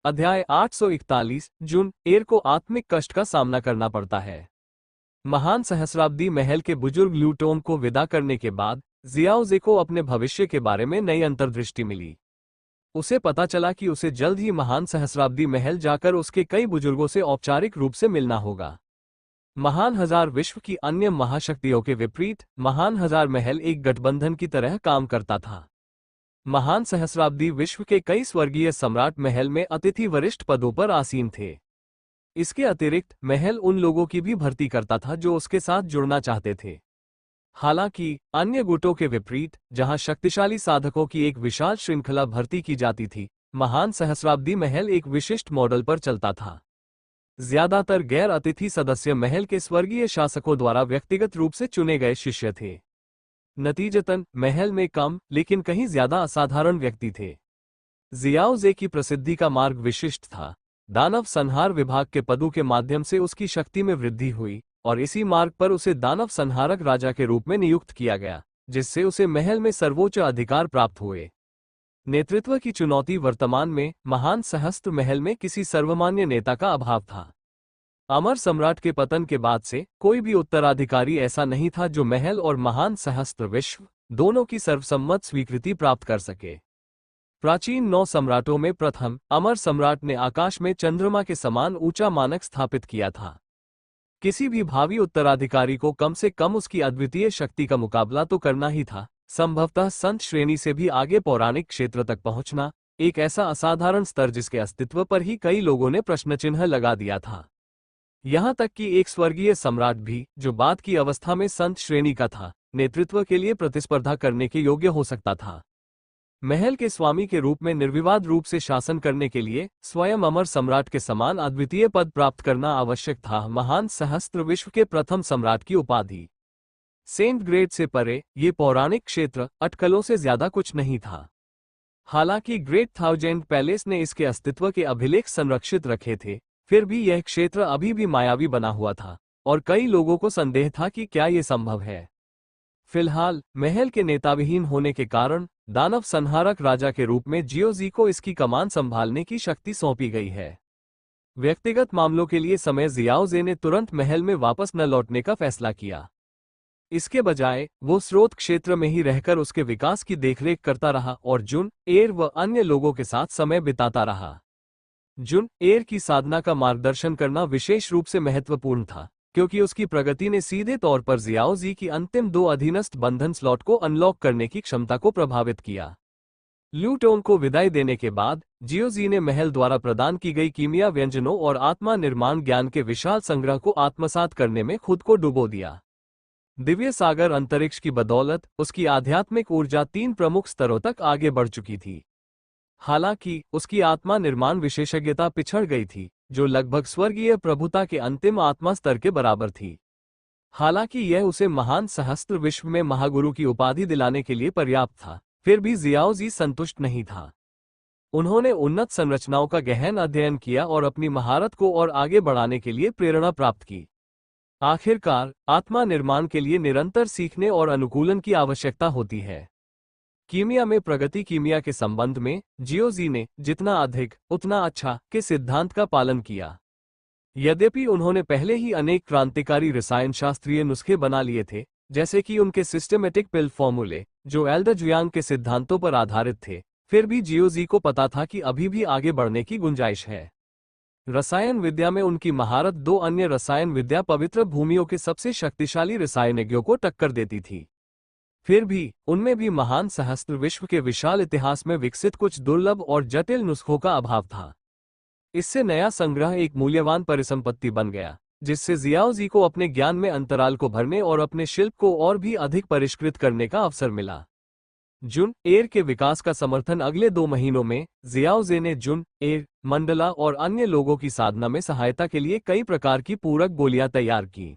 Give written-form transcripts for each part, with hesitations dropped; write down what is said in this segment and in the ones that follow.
अध्याय 841 जुन एर को आत्मिक कष्ट का सामना करना पड़ता है। महान सहस्राब्दी महल के बुजुर्ग ल्यूटोन को विदा करने के बाद जियाओजे को अपने भविष्य के बारे में नई अंतर्दृष्टि मिली। उसे पता चला कि उसे जल्द ही महान सहस्राब्दी महल जाकर उसके कई बुजुर्गों से औपचारिक रूप से मिलना होगा। महान हजार विश्व की अन्य महाशक्तियों के विपरीत महान हजार महल एक गठबंधन की तरह काम करता था। महान सहस्राब्दी विश्व के कई स्वर्गीय सम्राट महल में अतिथि वरिष्ठ पदों पर आसीन थे। इसके अतिरिक्त महल उन लोगों की भी भर्ती करता था जो उसके साथ जुड़ना चाहते थे। हालांकि अन्य गुटों के विपरीत, जहां शक्तिशाली साधकों की एक विशाल श्रृंखला भर्ती की जाती थी, महान सहस्राब्दी महल एक विशिष्ट मॉडल पर चलता था। ज्यादातर गैर अतिथि सदस्य महल के स्वर्गीय शासकों द्वारा व्यक्तिगत रूप से चुने गए शिष्य थे। नतीजतन महल में कम लेकिन कहीं ज्यादा असाधारण व्यक्ति थे। जियाओजे की प्रसिद्धि का मार्ग विशिष्ट था। दानव संहार विभाग के पदों के माध्यम से उसकी शक्ति में वृद्धि हुई और इसी मार्ग पर उसे दानव संहारक राजा के रूप में नियुक्त किया गया, जिससे उसे महल में सर्वोच्च अधिकार प्राप्त हुए। नेतृत्व की चुनौती वर्तमान में महान सहस्त्र महल में किसी सर्वमान्य नेता का अभाव था। अमर सम्राट के पतन के बाद से कोई भी उत्तराधिकारी ऐसा नहीं था जो महल और महान सहस्त्र विश्व दोनों की सर्वसम्मत स्वीकृति प्राप्त कर सके। प्राचीन 9 सम्राटों में प्रथम अमर सम्राट ने आकाश में चंद्रमा के समान ऊंचा मानक स्थापित किया था। किसी भी भावी उत्तराधिकारी को कम से कम उसकी अद्वितीय शक्ति का मुकाबला तो करना ही था। संभवतः संत श्रेणी से भी आगे पौराणिक क्षेत्र तक पहुंचना एक ऐसा असाधारण स्तर जिसके अस्तित्व पर ही कई लोगों ने प्रश्नचिन्ह लगा दिया था। यहां तक कि एक स्वर्गीय सम्राट भी, जो बाद की अवस्था में संत श्रेणी का था, नेतृत्व के लिए प्रतिस्पर्धा करने के योग्य हो सकता था। महल के स्वामी के रूप में निर्विवाद रूप से शासन करने के लिए स्वयं अमर सम्राट के समान अद्वितीय पद प्राप्त करना आवश्यक था। महान सहस्त्र विश्व के प्रथम सम्राट की उपाधि सेंट ग्रेड से परे ये पौराणिक क्षेत्र अटकलों से ज्यादा कुछ नहीं था। हालांकि ग्रेट थाउजेंड पैलेस ने इसके अस्तित्व के अभिलेख संरक्षित रखे थे, फिर भी यह क्षेत्र अभी भी मायावी बना हुआ था और कई लोगों को संदेह था कि क्या यह संभव है। फिलहाल महल के नेताविहीन होने के कारण दानव संहारक राजा के रूप में जियोजी को इसकी कमान संभालने की शक्ति सौंपी गई है। व्यक्तिगत मामलों के लिए समय जियाओजे ने तुरंत महल में वापस न लौटने का फैसला किया। इसके बजाय वो स्रोत क्षेत्र में ही रहकर उसके विकास की देखरेख करता रहा और जुन एर व अन्य लोगों के साथ समय बिताता रहा। जुन एर की साधना का मार्गदर्शन करना विशेष रूप से महत्वपूर्ण था, क्योंकि उसकी प्रगति ने सीधे तौर पर जियाओजी की अंतिम 2 अधीनस्थ बंधन स्लॉट को अनलॉक करने की क्षमता को प्रभावित किया। ल्यूटोन को विदाई देने के बाद जियोजी ने महल द्वारा प्रदान की गई कीमिया व्यंजनों और आत्मा निर्माण ज्ञान के विशाल संग्रह को आत्मसात करने में खुद को डुबो दिया। दिव्य सागर अंतरिक्ष की बदौलत उसकी आध्यात्मिक ऊर्जा 3 प्रमुख स्तरों तक आगे बढ़ चुकी थी। हालांकि उसकी आत्मा निर्माण विशेषज्ञता पिछड़ गई थी, जो लगभग स्वर्गीय प्रभुता के अंतिम आत्मा स्तर के बराबर थी। हालांकि यह उसे महान सहस्त्र विश्व में महागुरु की उपाधि दिलाने के लिए पर्याप्त था, फिर भी जियाओजी संतुष्ट नहीं था। उन्होंने उन्नत संरचनाओं का गहन अध्ययन किया और अपनी महारत को और आगे बढ़ाने के लिए प्रेरणा प्राप्त की। आखिरकार आत्मा निर्माण के लिए निरंतर सीखने और अनुकूलन की आवश्यकता होती है। कीमिया में प्रगति कीमिया के संबंध में जियोजी ने जितना अधिक उतना अच्छा के सिद्धांत का पालन किया। यद्यपि उन्होंने पहले ही अनेक क्रांतिकारी रसायन शास्त्रीय नुस्खे बना लिए थे, जैसे कि उनके सिस्टेमेटिक पिल फॉर्मूले, जो एल्डर के सिद्धांतों पर आधारित थे, फिर भी जियोजी को पता था कि अभी भी आगे बढ़ने की गुंजाइश है। रसायन विद्या में उनकी महारत 2 अन्य रसायन विद्या पवित्र भूमियों के सबसे शक्तिशाली रसायनज्ञों को टक्कर देती थी। फिर भी उनमें भी महान सहस्त्र विश्व के विशाल इतिहास में विकसित कुछ दुर्लभ और जटिल नुस्खों का अभाव था। इससे नया संग्रह एक मूल्यवान परिसंपत्ति बन गया, जिससे जियाओजी को अपने ज्ञान में अंतराल को भरने और अपने शिल्प को और भी अधिक परिष्कृत करने का अवसर मिला। जुन एर के विकास का समर्थन अगले 2 महीनों में जियाओजे ने जुन एर, मंडला और अन्य लोगों की साधना में सहायता के लिए कई प्रकार की पूरक गोलियां तैयार की।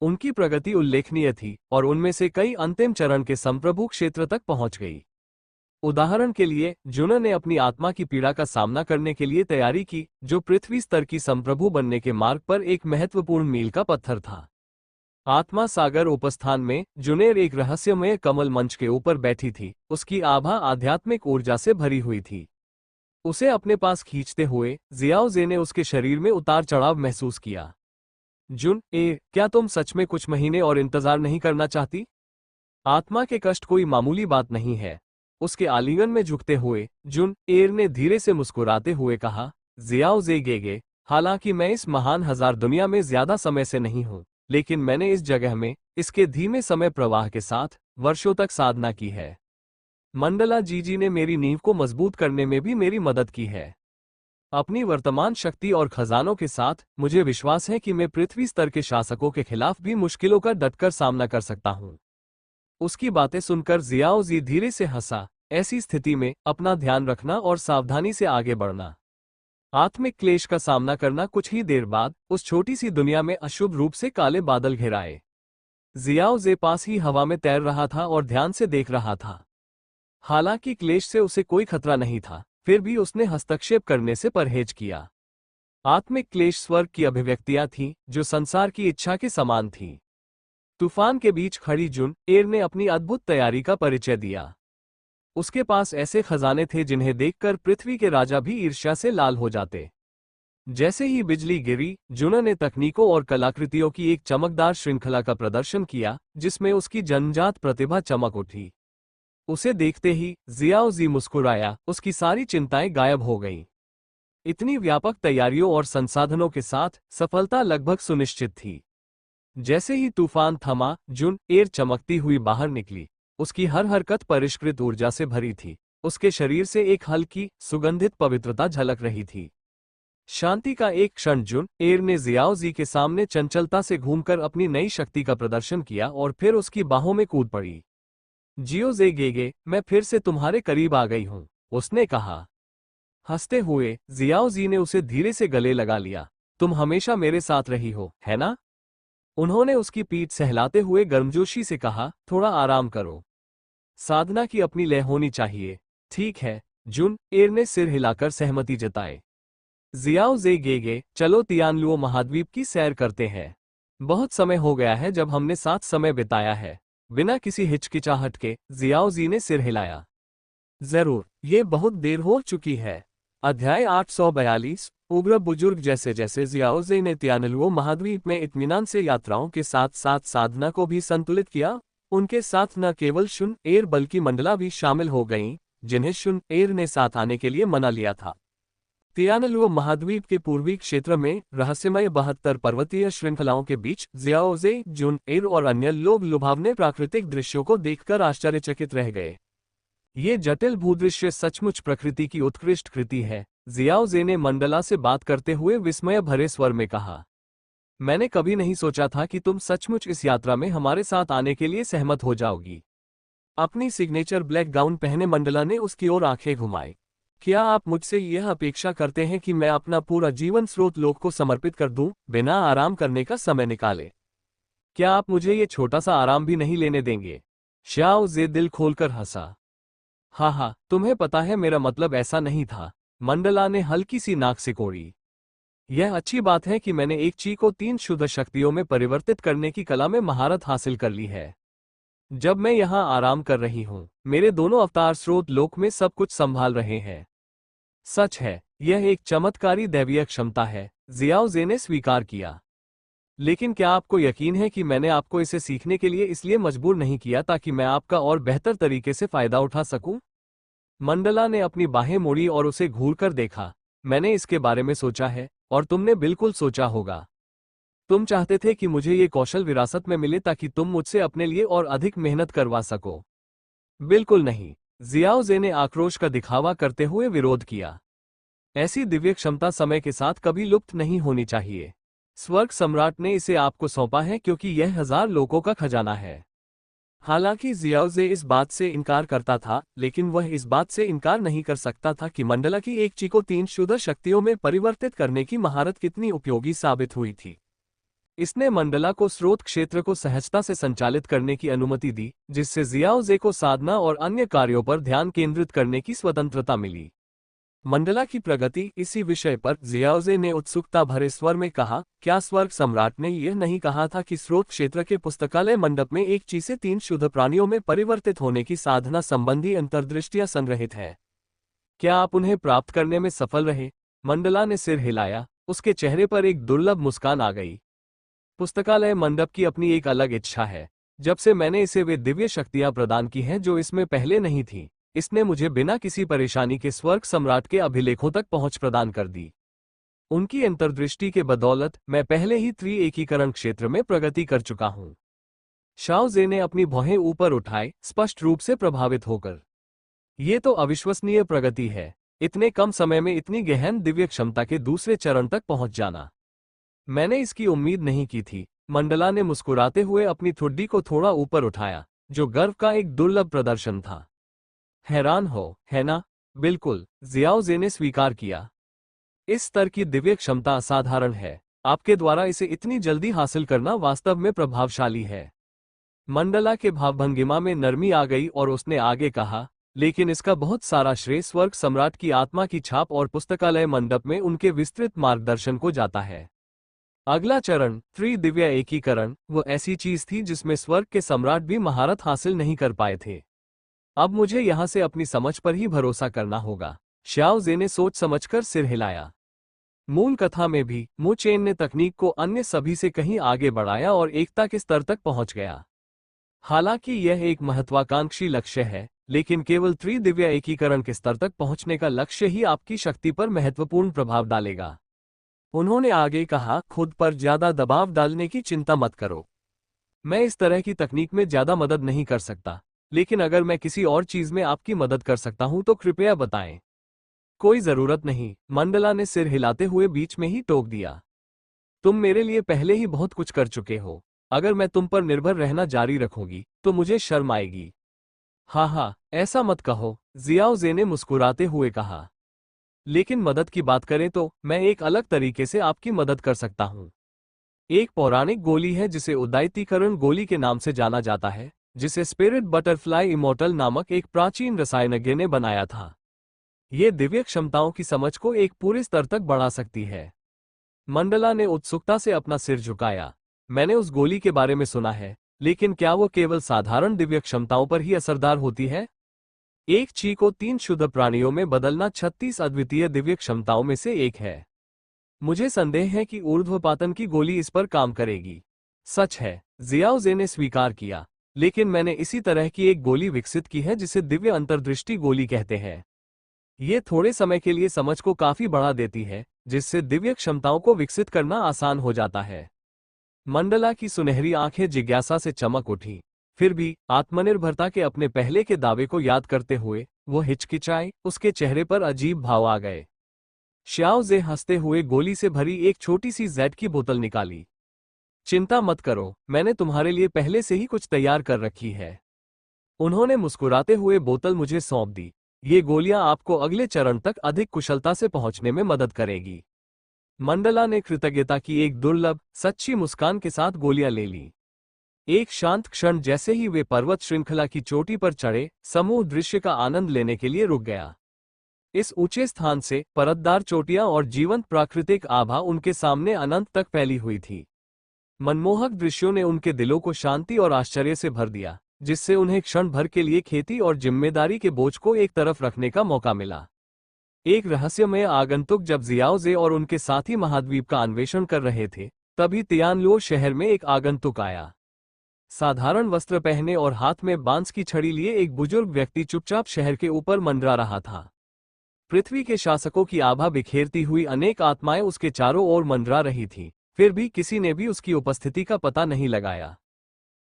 उनकी प्रगति उल्लेखनीय थी और उनमें से कई अंतिम चरण के संप्रभु क्षेत्र तक पहुंच गई। उदाहरण के लिए जुन ने अपनी आत्मा की पीड़ा का सामना करने के लिए तैयारी की, जो पृथ्वी स्तर की संप्रभु बनने के मार्ग पर एक महत्वपूर्ण मील का पत्थर था। आत्मा सागर उपस्थान में जुनेर एक रहस्यमय कमल मंच के ऊपर बैठी थी। उसकी आभा आध्यात्मिक ऊर्जा से भरी हुई थी। उसे अपने पास खींचते हुए जियाओ जे ने उसके शरीर में उतार चढ़ाव महसूस किया। जुन ए, क्या तुम सच में कुछ महीने और इंतजार नहीं करना चाहती? आत्मा के कष्ट कोई मामूली बात नहीं है। उसके आलिंगन में झुकते हुए जुन एर ने धीरे से मुस्कुराते हुए कहा, जियाओ जे गेगे, हालांकि मैं इस महान हजार दुनिया में ज्यादा समय से नहीं हूं, लेकिन मैंने इस जगह में इसके धीमे समय प्रवाह के साथ वर्षों तक साधना की है। मंडला जीजी ने मेरी नींव को मजबूत करने में भी मेरी मदद की है। अपनी वर्तमान शक्ति और खजानों के साथ मुझे विश्वास है कि मैं पृथ्वी स्तर के शासकों के खिलाफ भी मुश्किलों का डटकर सामना कर सकता हूं। उसकी बातें सुनकर जियाओ जी धीरे से हंसा। ऐसी स्थिति में अपना ध्यान रखना और सावधानी से आगे बढ़ना। आत्मिक क्लेश का सामना करना। कुछ ही देर बाद उस छोटी सी दुनिया में अशुभ रूप से काले बादल घिराए। जियाओ जे पास ही हवा में तैर रहा था और ध्यान से देख रहा था। हालांकि क्लेश से उसे कोई खतरा नहीं था, फिर भी उसने हस्तक्षेप करने से परहेज किया। आत्मिक क्लेश स्वर्ग की अभिव्यक्तियां थीं, जो संसार की इच्छा के समान थीं। तूफान के बीच खड़ी जुन एर ने अपनी अद्भुत तैयारी का परिचय दिया। उसके पास ऐसे खजाने थे जिन्हें देखकर पृथ्वी के राजा भी ईर्ष्या से लाल हो जाते। जैसे ही बिजली गिरी, जुन ने तकनीकों और कलाकृतियों की एक चमकदार श्रृंखला का प्रदर्शन किया, जिसमें उसकी जन्मजात प्रतिभा चमक उठी। उसे देखते ही जियाओ जी मुस्कुराया, उसकी सारी चिंताएं गायब हो गईं। इतनी व्यापक तैयारियों और संसाधनों के साथ सफलता लगभग सुनिश्चित थी। जैसे ही तूफान थमा, जुन एर चमकती हुई बाहर निकली। उसकी हर हरकत परिष्कृत ऊर्जा से भरी थी। उसके शरीर से एक हल्की, सुगंधित पवित्रता झलक रही थी। शांति का एक क्षण जुन एर ने जियाओ जी के सामने चंचलता से घूमकर अपनी नई शक्ति का प्रदर्शन किया और फिर उसकी बाहों में कूद पड़ी। जियो जे गेगे, मैं फिर से तुम्हारे करीब आ गई हूं, उसने कहा। हंसते हुए जियाओ जी ने उसे धीरे से गले लगा लिया। तुम हमेशा मेरे साथ रही हो, है ना? उन्होंने उसकी पीठ सहलाते हुए गर्मजोशी से कहा, थोड़ा आराम करो। साधना की अपनी लय होनी चाहिए। ठीक है, जुन एर ने सिर हिलाकर सहमति जताए। जियाओ जे गेगे, चलो तियानलुओ महाद्वीप की सैर करते हैं। बहुत समय हो गया है जब हमने साथ समय बिताया है। बिना किसी हिचकिचाहट के जियाओ जी ने सिर हिलाया। जरूर, ये बहुत देर हो चुकी है। अध्याय 842। उग्र बुजुर्ग। जैसे जैसे जियाओ जे ने तियानलुओ महाद्वीप में इत्मीनान से यात्राओं के साथ साथ साधना को भी संतुलित किया, उनके साथ न केवल शुन एर बल्कि मंडला भी शामिल हो गईं, जिन्हें शुन एर ने साथ आने के लिए मना लिया था। तियानलुओ महाद्वीप के पूर्वी क्षेत्र में रहस्यमय 72 पर्वतीय श्रृंखलाओं के बीच जियाओ जे, जुन एर और अन्य लोग लुभावने प्राकृतिक दृश्यों को देखकर आश्चर्यचकित रह गए। ये जटिल भूदृश्य सचमुच प्रकृति की उत्कृष्ट कृति है, जियाओ जे ने मंडला से बात करते हुए विस्मय भरे स्वर में कहा। मैंने कभी नहीं सोचा था कि तुम सचमुच इस यात्रा में हमारे साथ आने के लिए सहमत हो जाओगी। अपनी सिग्नेचर ब्लैक गाउन पहने मंडला ने उसकी ओर आंखें घुमाई। क्या आप मुझसे यह अपेक्षा करते हैं कि मैं अपना पूरा जीवन स्रोत लोक को समर्पित कर दूं, बिना आराम करने का समय निकाले? क्या आप मुझे ये छोटा सा आराम भी नहीं लेने देंगे? श्याओ जे दिल खोलकर हंसा। हाँ, तुम्हें पता है मेरा मतलब ऐसा नहीं था। मंडला ने हल्की सी नाक सिकोड़ी। यह अच्छी बात है कि मैंने एक ची को 3 शुद्ध शक्तियों में परिवर्तित करने की कला में महारत हासिल कर ली है। जब मैं यहाँ आराम कर रही हूँ, मेरे दोनों अवतार स्रोत लोक में सब कुछ संभाल रहे हैं। सच है, यह एक चमत्कारी दैवीय क्षमता है, जियाओ जे ने स्वीकार किया। लेकिन क्या आपको यकीन है कि मैंने आपको इसे सीखने के लिए इसलिए मजबूर नहीं किया ताकि मैं आपका और बेहतर तरीके से फायदा उठा सकूं? मंडला ने अपनी बाहें मोड़ी और उसे घूरकर देखा। मैंने इसके बारे में सोचा है, और तुमने बिल्कुल सोचा होगा। तुम चाहते थे कि मुझे ये कौशल विरासत में मिले ताकि तुम मुझसे अपने लिए और अधिक मेहनत करवा सको। बिल्कुल नहीं, जियाओ जे ने आक्रोश का दिखावा करते हुए विरोध किया। ऐसी दिव्य क्षमता समय के साथ कभी लुप्त नहीं होनी चाहिए। स्वर्ग सम्राट ने इसे आपको सौंपा है क्योंकि यह 1000 लोगों का खजाना है। हालांकि जियाओ जे इस बात से इनकार करता था, लेकिन वह इस बात से इनकार नहीं कर सकता था कि मंडला की एक ची को 3 शुद्ध शक्तियों में परिवर्तित करने की महारत कितनी उपयोगी साबित हुई थी। इसने मंडला को स्रोत क्षेत्र को सहजता से संचालित करने की अनुमति दी, जिससे जियाओ जे को साधना और अन्य कार्यों पर ध्यान केंद्रित करने की स्वतंत्रता मिली। मंडला की प्रगति। इसी विषय पर जियाओ जे ने उत्सुकता भरे स्वर में कहा, क्या स्वर्ग सम्राट ने यह नहीं कहा था कि स्रोत क्षेत्र के पुस्तकालय मंडप में एक ची से 3 शुद्ध प्राणियों में परिवर्तित होने की साधना संबंधी अंतर्दृष्टियां संग्रहित है? क्या आप उन्हें प्राप्त करने में सफल रहे? मंडला ने सिर हिलाया, उसके चेहरे पर एक दुर्लभ मुस्कान आ गई। पुस्तकालय मंडप की अपनी एक अलग इच्छा है। जब से मैंने इसे वे दिव्य शक्तियां प्रदान की हैं जो इसमें पहले नहीं थी, इसने मुझे बिना किसी परेशानी के स्वर्ग सम्राट के अभिलेखों तक पहुंच प्रदान कर दी। उनकी अंतर्दृष्टि के बदौलत मैं पहले ही त्रि-एकीकरण क्षेत्र में प्रगति कर चुका हूं। शाओ जे ने अपनी भौहें ऊपर उठाए, स्पष्ट रूप से प्रभावित होकर। ये तो अविश्वसनीय प्रगति है। इतने कम समय में इतनी गहन दिव्य क्षमता के दूसरे चरण तक पहुंच जाना। मैंने इसकी उम्मीद नहीं की थी। मंडला ने मुस्कुराते हुए अपनी ठुड्डी को थोड़ा ऊपर उठाया, जो गर्व का एक दुर्लभ प्रदर्शन था। हैरान हो, है ना? बिल्कुल, जियाओ जे ने स्वीकार किया। इस स्तर की दिव्य क्षमता असाधारण है। आपके द्वारा इसे इतनी जल्दी हासिल करना वास्तव में प्रभावशाली है। मंडला के भावभंगिमा में नरमी आ गई और उसने आगे कहा, लेकिन इसका बहुत सारा श्रेय स्वर्ग सम्राट की आत्मा की छाप और पुस्तकालय मंडप में उनके विस्तृत मार्गदर्शन को जाता है। अगला चरण, त्रिदिव्य एकीकरण, वो ऐसी चीज थी जिसमें स्वर्ग के सम्राट भी महारत हासिल नहीं कर पाए थे। अब मुझे यहां से अपनी समझ पर ही भरोसा करना होगा। शाओ जे ने सोच समझकर सिर हिलाया। मूल कथा में भी मु चेन ने तकनीक को अन्य सभी से कहीं आगे बढ़ाया और एकता के स्तर तक पहुंच गया। हालांकि यह एक महत्वाकांक्षी लक्ष्य है, लेकिन केवल त्रिदिव्य एकीकरण के स्तर तक पहुंचने का लक्ष्य ही आपकी शक्ति पर महत्वपूर्ण प्रभाव डालेगा। उन्होंने आगे कहा, खुद पर ज्यादा दबाव डालने की चिंता मत करो। मैं इस तरह की तकनीक में ज्यादा मदद नहीं कर सकता, लेकिन अगर मैं किसी और चीज में आपकी मदद कर सकता हूं तो कृपया बताएं। कोई जरूरत नहीं, मंडला ने सिर हिलाते हुए बीच में ही टोक दिया। तुम मेरे लिए पहले ही बहुत कुछ कर चुके हो। अगर मैं तुम पर निर्भर रहना जारी रखूंगी तो मुझे शर्म आएगी। हाँ, ऐसा मत कहो, जियाओ जे ने मुस्कुराते हुए कहा। लेकिन मदद की बात करें तो मैं एक अलग तरीके से आपकी मदद कर सकता हूं। एक पौराणिक गोली है जिसे उद्दायीकरण गोली के नाम से जाना जाता है, जिसे स्पिरिट बटरफ्लाई इमोर्टल नामक एक प्राचीन रसायनज्ञ ने बनाया था। ये दिव्य क्षमताओं की समझ को एक पूरे स्तर तक बढ़ा सकती है। मंडला ने उत्सुकता से अपना सिर झुकाया। मैंने उस गोली के बारे में सुना है, लेकिन क्या वो केवल साधारण दिव्य क्षमताओं पर ही असरदार होती है? एक ची को 3 शुद्ध प्राणियों में बदलना 36 अद्वितीय दिव्य क्षमताओं में से एक है। मुझे संदेह है कि ऊर्ध्वपातन की गोली इस पर काम करेगी। सच है, जियाओ जे ने स्वीकार किया, लेकिन मैंने इसी तरह की एक गोली विकसित की है जिसे दिव्य अंतर्दृष्टि गोली कहते हैं। ये थोड़े समय के लिए समझ को काफी बढ़ा देती है, जिससे दिव्य क्षमताओं को विकसित करना आसान हो जाता है। मंडला की सुनहरी आंखें जिज्ञासा से चमक उठी। फिर भी आत्मनिर्भरता के अपने पहले के दावे को याद करते हुए वो हिचकिचाए, उसके चेहरे पर अजीब भाव आ गए। शाओ जे हंसते हुए गोली से भरी एक छोटी सी जेड की बोतल निकाली। चिंता मत करो, मैंने तुम्हारे लिए पहले से ही कुछ तैयार कर रखी है। उन्होंने मुस्कुराते हुए बोतल मुझे सौंप दी। ये गोलियां आपको अगले चरण तक अधिक कुशलता से पहुंचने में मदद करेगी। मंडला ने कृतज्ञता की एक दुर्लभ, सच्ची मुस्कान के साथ गोलियां ले ली। एक शांत क्षण जैसे ही वे पर्वत श्रृंखला की चोटी पर चढ़े, समूह दृश्य का आनंद लेने के लिए रुक गया। इस ऊंचे स्थान से परतदार चोटियां और जीवंत प्राकृतिक आभा उनके सामने अनंत तक फैली हुई थी। मनमोहक दृश्यों ने उनके दिलों को शांति और आश्चर्य से भर दिया, जिससे उन्हें क्षण भर के लिए खेती और जिम्मेदारी के बोझ को एक तरफ रखने का मौका मिला। एक रहस्यमय आगंतुक जब जियाओ जे और उनके साथी महाद्वीप का अन्वेषण कर रहे थे, तभी तियानलुओ शहर में एक आगंतुक आया। साधारण वस्त्र पहने और हाथ में बांस की छड़ी लिए एक बुजुर्ग व्यक्ति चुपचाप शहर के ऊपर मंडरा रहा था। पृथ्वी के शासकों की आभा बिखेरती हुई अनेक आत्माएं उसके चारों ओर मंडरा रही थीं, फिर भी किसी ने भी उसकी उपस्थिति का पता नहीं लगाया।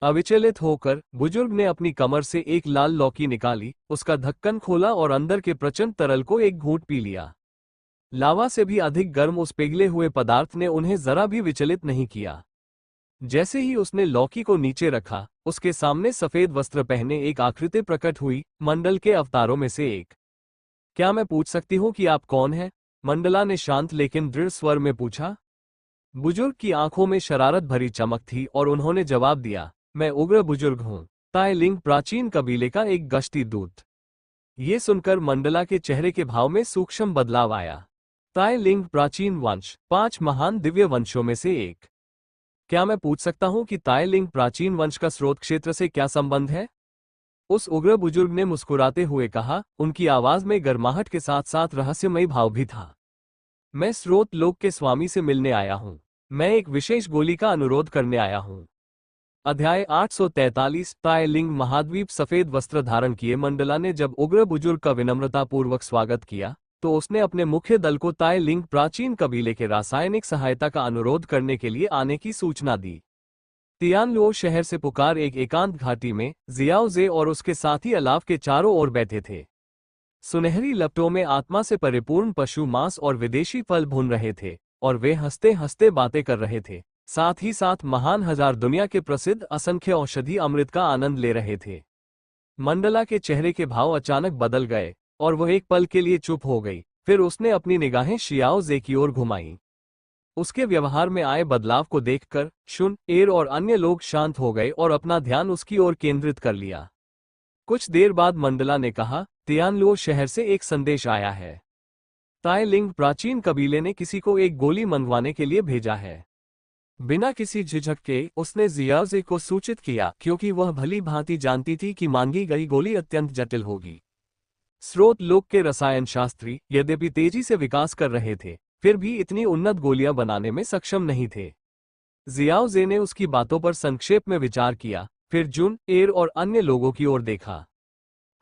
अविचलित होकर बुजुर्ग ने अपनी कमर से एक लाल लौकी निकाली, उसका ढक्कन खोला और अंदर के प्रचंड तरल को एक घूंट पी लिया। लावा से भी अधिक गर्म उस पिघले हुए पदार्थ ने उन्हें जरा भी विचलित नहीं किया। जैसे ही उसने लौकी को नीचे रखा, उसके सामने सफेद वस्त्र पहने एक आकृति प्रकट हुई, मंडल के अवतारों में से एक। क्या मैं पूछ सकती हूँ कि आप कौन हैं? मंडला ने शांत लेकिन दृढ़ स्वर में पूछा। बुजुर्ग की आंखों में शरारत भरी चमक थी और उन्होंने जवाब दिया, मैं उग्र बुजुर्ग हूँ, ताय लिंग प्राचीन कबीले का एक गश्ती दूत। ये सुनकर मंडला के चेहरे के भाव में सूक्ष्म बदलाव आया। ताय लिंग प्राचीन वंश, 5 महान दिव्य वंशों में से एक। क्या मैं पूछ सकता हूँ कि ताय लिंग प्राचीन वंश का स्रोत क्षेत्र से क्या संबंध है? उस उग्र बुजुर्ग ने मुस्कुराते हुए कहा, उनकी आवाज में गर्माहट के साथ साथ रहस्यमयी भाव भी था। मैं स्रोत लोक के स्वामी से मिलने आया हूँ। मैं एक विशेष गोली का अनुरोध करने आया हूँ। अध्याय 843 ताय लिंग महाद्वीप। सफेद वस्त्र धारण किए मंडला ने जब उग्र बुजुर्ग का विनम्रतापूर्वक स्वागत किया, तो उसने अपने मुख्य दल को ताय लिंग प्राचीन कबीले के रासायनिक सहायता का अनुरोध करने के लिए आने की सूचना दी। तियानलुओ शहर से पुकार एक एकांत घाटी में जियाओ जे और उसके साथी अलाव के चारों ओर बैठे थे। सुनहरी लपटों में आत्मा से परिपूर्ण पशु मांस और विदेशी फल भून रहे थे, और वे हंसते हंसते बातें कर रहे थे। साथ ही साथ महान हजार दुनिया के प्रसिद्ध असंख्य औषधि अमृत का आनंद ले रहे थे। मंडला के चेहरे के भाव अचानक बदल गए, और वह एक पल के लिए चुप हो गई। फिर उसने अपनी निगाहें शियाओ जे की ओर घुमाई। उसके व्यवहार में आए बदलाव को देखकर शुन, एर और अन्य लोग शांत हो गए और अपना ध्यान उसकी ओर केंद्रित कर लिया। कुछ देर बाद मंडला ने कहा, तियानलुओ शहर से एक संदेश आया है। ताय लिंग प्राचीन कबीले ने किसी को एक गोली मंगवाने के लिए भेजा है। बिना किसी झिझक के उसने जियाओ जे को सूचित किया, क्योंकि वह भली भांति जानती थी कि मांगी गई गोली अत्यंत जटिल होगी। स्रोत लोक के रसायन शास्त्री यद्यपि तेजी से विकास कर रहे थे, फिर भी इतनी उन्नत गोलियां बनाने में सक्षम नहीं थे। जियाओ जे ने उसकी बातों पर संक्षेप में विचार किया, फिर जुन, एर और अन्य लोगों की ओर देखा।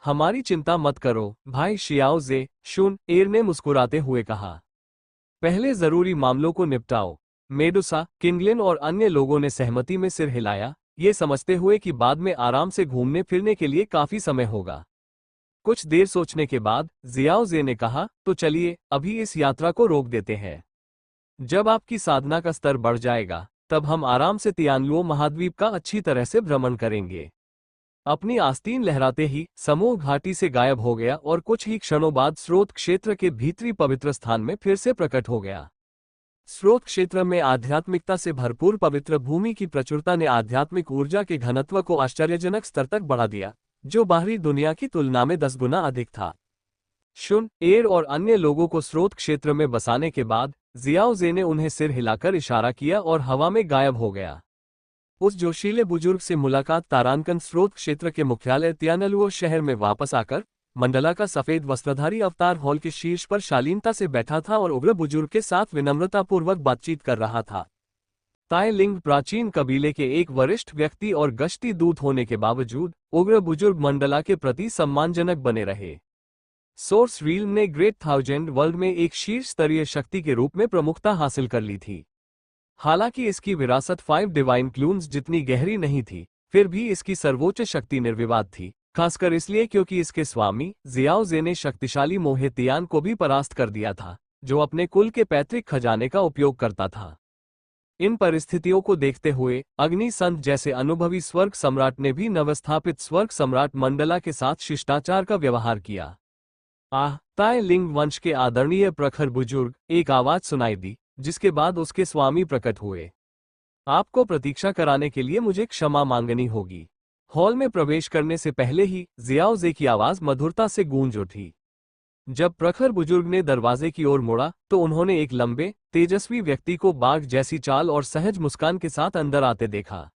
हमारी चिंता मत करो भाई शियाओ जे, शुन, एर ने मुस्कुराते हुए कहा। पहले जरूरी मामलों को निपटाओ। मेडुसा, किंगलिन और अन्य लोगों ने सहमति में सिर हिलाया, ये समझते हुए कि बाद में आराम से घूमने फिरने के लिए काफी समय होगा। कुछ देर सोचने के बाद जियाओ जे ने कहा, तो चलिए अभी इस यात्रा को रोक देते हैं। जब आपकी साधना का स्तर बढ़ जाएगा, तब हम आराम से तियानलुओ महाद्वीप का अच्छी तरह से भ्रमण करेंगे। अपनी आस्तीन लहराते ही समूह घाटी से गायब हो गया और कुछ ही क्षणों बाद स्रोत क्षेत्र के भीतरी पवित्र स्थान में फिर से प्रकट हो गया। स्रोत क्षेत्र में आध्यात्मिकता से भरपूर पवित्र भूमि की प्रचुरता ने आध्यात्मिक ऊर्जा के घनत्व को आश्चर्यजनक स्तर तक बढ़ा दिया, जो बाहरी दुनिया की तुलना में 10 गुना अधिक था। शुन, एर और अन्य लोगों को स्रोत क्षेत्र में बसाने के बाद जियाओ जे ने उन्हें सिर हिलाकर इशारा किया और हवा में गायब हो गया। उस जोशीले बुजुर्ग से मुलाकात तारानकन स्रोत क्षेत्र के मुख्यालय तियानलुओ शहर में वापस आकर मंडला का सफेद वस्त्रधारी अवतार हॉल के शीर्ष पर शालीनता से बैठा था और उग्र बुजुर्ग के साथ विनम्रतापूर्वक बातचीत कर रहा था। ताय लिंग प्राचीन कबीले के एक वरिष्ठ व्यक्ति और गश्ती दूत होने के बावजूद उग्र बुजुर्ग मंडला के प्रति सम्मानजनक बने रहे। सोर्स रील्म ने ग्रेट थाउजेंड वर्ल्ड में एक शीर्ष स्तरीय शक्ति के रूप में प्रमुखता हासिल कर ली थी। हालांकि इसकी विरासत 5 डिवाइन क्लून्स जितनी गहरी नहीं थी, फिर भी इसकी सर्वोच्च शक्ति निर्विवाद थी, खासकर इसलिए क्योंकि इसके स्वामी जियाओ जे ने शक्तिशाली मोहे तियान को भी परास्त कर दिया था, जो अपने कुल के पैतृक खजाने का उपयोग करता था। इन परिस्थितियों को देखते हुए अग्नि संत जैसे अनुभवी स्वर्ग सम्राट ने भी नवस्थापित स्वर्ग सम्राट मंडला के साथ शिष्टाचार का व्यवहार किया। ताय लिंग वंश के आदरणीय प्रखर बुजुर्ग, एक आवाज सुनाई दी, जिसके बाद उसके स्वामी प्रकट हुए। आपको प्रतीक्षा कराने के लिए मुझे क्षमा मांगनी होगी। हॉल में प्रवेश करने से पहले ही जियाओ जे की आवाज मधुरता से गूंज उठी। जब प्रखर बुजुर्ग ने दरवाजे की ओर मुड़ा, तो उन्होंने एक लंबे, तेजस्वी व्यक्ति को बाघ जैसी चाल और सहज मुस्कान के साथ अंदर आते देखा।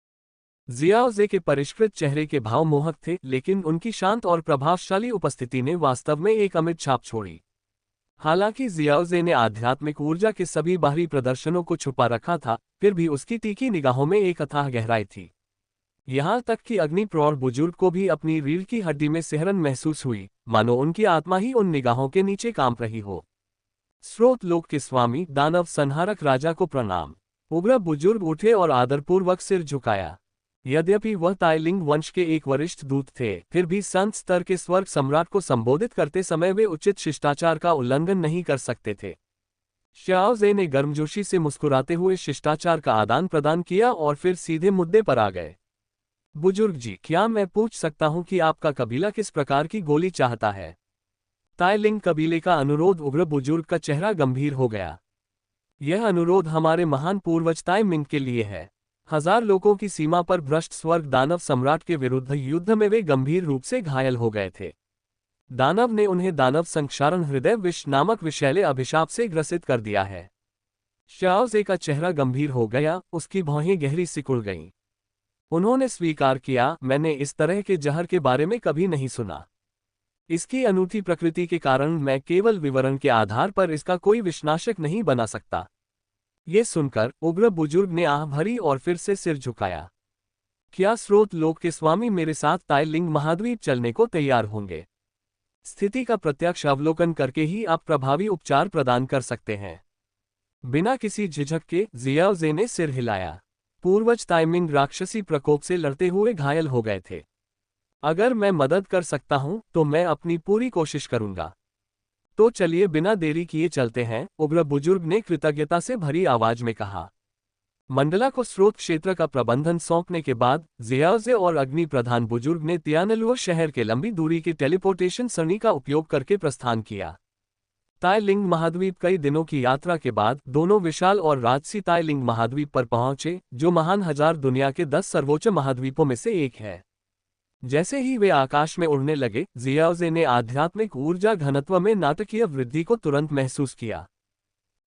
जियाओ जे के परिष्कृत चेहरे के भाव मोहक थे, लेकिन उनकी शांत और प्रभावशाली उपस्थिति ने वास्तव में एक अमिट छाप छोड़ी। हालांकि जियाओ जे ने आध्यात्मिक ऊर्जा के सभी बाहरी प्रदर्शनों को छुपा रखा था, फिर भी उसकी तीखी निगाहों में एक अथाह गहराई थी। यहां तक कि अग्नि प्रौढ़ बुजुर्ग को भी अपनी रीढ़ की हड्डी में सिहरन महसूस हुई, मानो उनकी आत्मा ही उन निगाहों के नीचे कांप रही हो। स्रोत लोक के स्वामी दानव संहारक राजा को प्रणाम। उग्र बुजुर्ग उठे और आदरपूर्वक सिर झुकाया। यद्यपि वह ताय लिंग वंश के एक वरिष्ठ दूत थे, फिर भी संत स्तर के स्वर्ग सम्राट को संबोधित करते समय वे उचित शिष्टाचार का उल्लंघन नहीं कर सकते थे। शियाओ जे ने गर्मजोशी से मुस्कुराते हुए शिष्टाचार का आदान प्रदान किया और फिर सीधे मुद्दे पर आ गए। बुजुर्ग जी, क्या मैं पूछ सकता हूं कि आपका कबीला किस प्रकार की गोली चाहता है? ताय लिंग कबीले का अनुरोध। उग्र बुजुर्ग का चेहरा गंभीर हो गया। यह अनुरोध हमारे महान पूर्वज ताय मिंग के लिए है। 1000 लोगों की सीमा पर भ्रष्ट स्वर्ग दानव सम्राट के विरुद्ध युद्ध में वे गंभीर रूप से घायल हो गए थे। दानव ने उन्हें दानव संक्षारण हृदय विष नामक विषैले अभिशाप से ग्रसित कर दिया है। शियाओ जे का चेहरा गंभीर हो गया, उसकी भौहें गहरी सिकुड़ गईं। उन्होंने स्वीकार किया, मैंने इस तरह के जहर के बारे में कभी नहीं सुना। इसकी अनूठी प्रकृति के कारण मैं केवल विवरण के आधार पर इसका कोई विश्लेषक नहीं बना सकता। ये सुनकर उग्र बुजुर्ग ने आह भरी और फिर से सिर झुकाया। क्या स्रोत लोक के स्वामी मेरे साथ ताई लिंग महाद्वीप चलने को तैयार होंगे? स्थिति का प्रत्यक्ष अवलोकन करके ही आप प्रभावी उपचार प्रदान कर सकते हैं। बिना किसी झिझक के जियाओ जे ने सिर हिलाया। पूर्वज ताइमिंग राक्षसी प्रकोप से लड़ते हुए घायल हो गए थे। अगर मैं मदद कर सकता हूं तो मैं अपनी पूरी कोशिश करूंगा। तो चलिए बिना देरी किए चलते हैं, उग्र बुजुर्ग ने कृतज्ञता से भरी आवाज में कहा। मंडला को स्रोत क्षेत्र का प्रबंधन सौंपने के बाद जियाओजे और अग्नि प्रधान बुजुर्ग ने तियानलुओ शहर के लंबी दूरी की टेलीपोर्टेशन सरणी का उपयोग करके प्रस्थान किया। ताइलिंग महाद्वीप कई दिनों की यात्रा के बाद दोनों विशाल और राजसी ताइलिंग महाद्वीप पर पहुंचे, जो महान हजार दुनिया के 10 सर्वोच्च महाद्वीपों में से एक है। जैसे ही वे आकाश में उड़ने लगे, जियाओजे ने आध्यात्मिक ऊर्जा घनत्व में नाटकीय वृद्धि को तुरंत महसूस किया।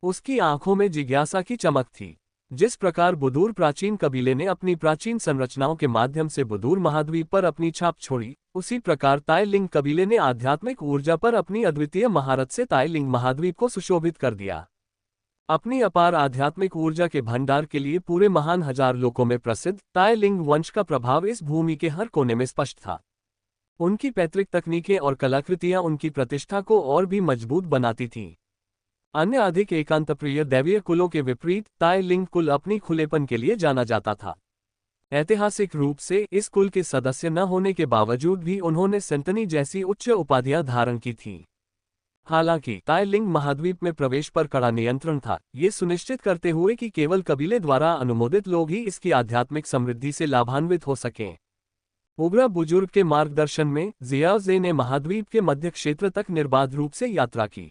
उसकी आंखों में जिज्ञासा की चमक थी। जिस प्रकार बुदूर प्राचीन कबीले ने अपनी प्राचीन संरचनाओं के माध्यम से बुदूर महाद्वीप पर अपनी छाप छोड़ी, उसी प्रकार ताइलिंग कबीले ने आध्यात्मिक ऊर्जा पर अपनी अद्वितीय महारत से ताइलिंग महाद्वीप को सुशोभित कर दिया। अपनी अपार आध्यात्मिक ऊर्जा के भंडार के लिए पूरे महान हजार लोकों में प्रसिद्ध ताइलिंग वंश का प्रभाव इस भूमि के हर कोने में स्पष्ट था। उनकी पैतृक तकनीकें और कलाकृतियां उनकी प्रतिष्ठा को और भी मजबूत बनाती थीं। अन्य अधिक एकांतप्रिय दैवीय कुलों के विपरीत ताइलिंग कुल अपनी खुलेपन के लिए जाना जाता था। ऐतिहासिक रूप से इस कुल के सदस्य न होने के बावजूद भी उन्होंने सेंटनी जैसी उच्च उपाधियां धारण की थीं। हालांकि ताइलिंग महाद्वीप में प्रवेश पर कड़ा नियंत्रण था, ये सुनिश्चित करते हुए कि केवल कबीले द्वारा अनुमोदित लोग ही इसकी आध्यात्मिक समृद्धि से लाभान्वित हो सकें। उग्र बुजुर्ग के मार्गदर्शन में जियाओजे ने महाद्वीप के मध्य क्षेत्र तक निर्बाध रूप से यात्रा की।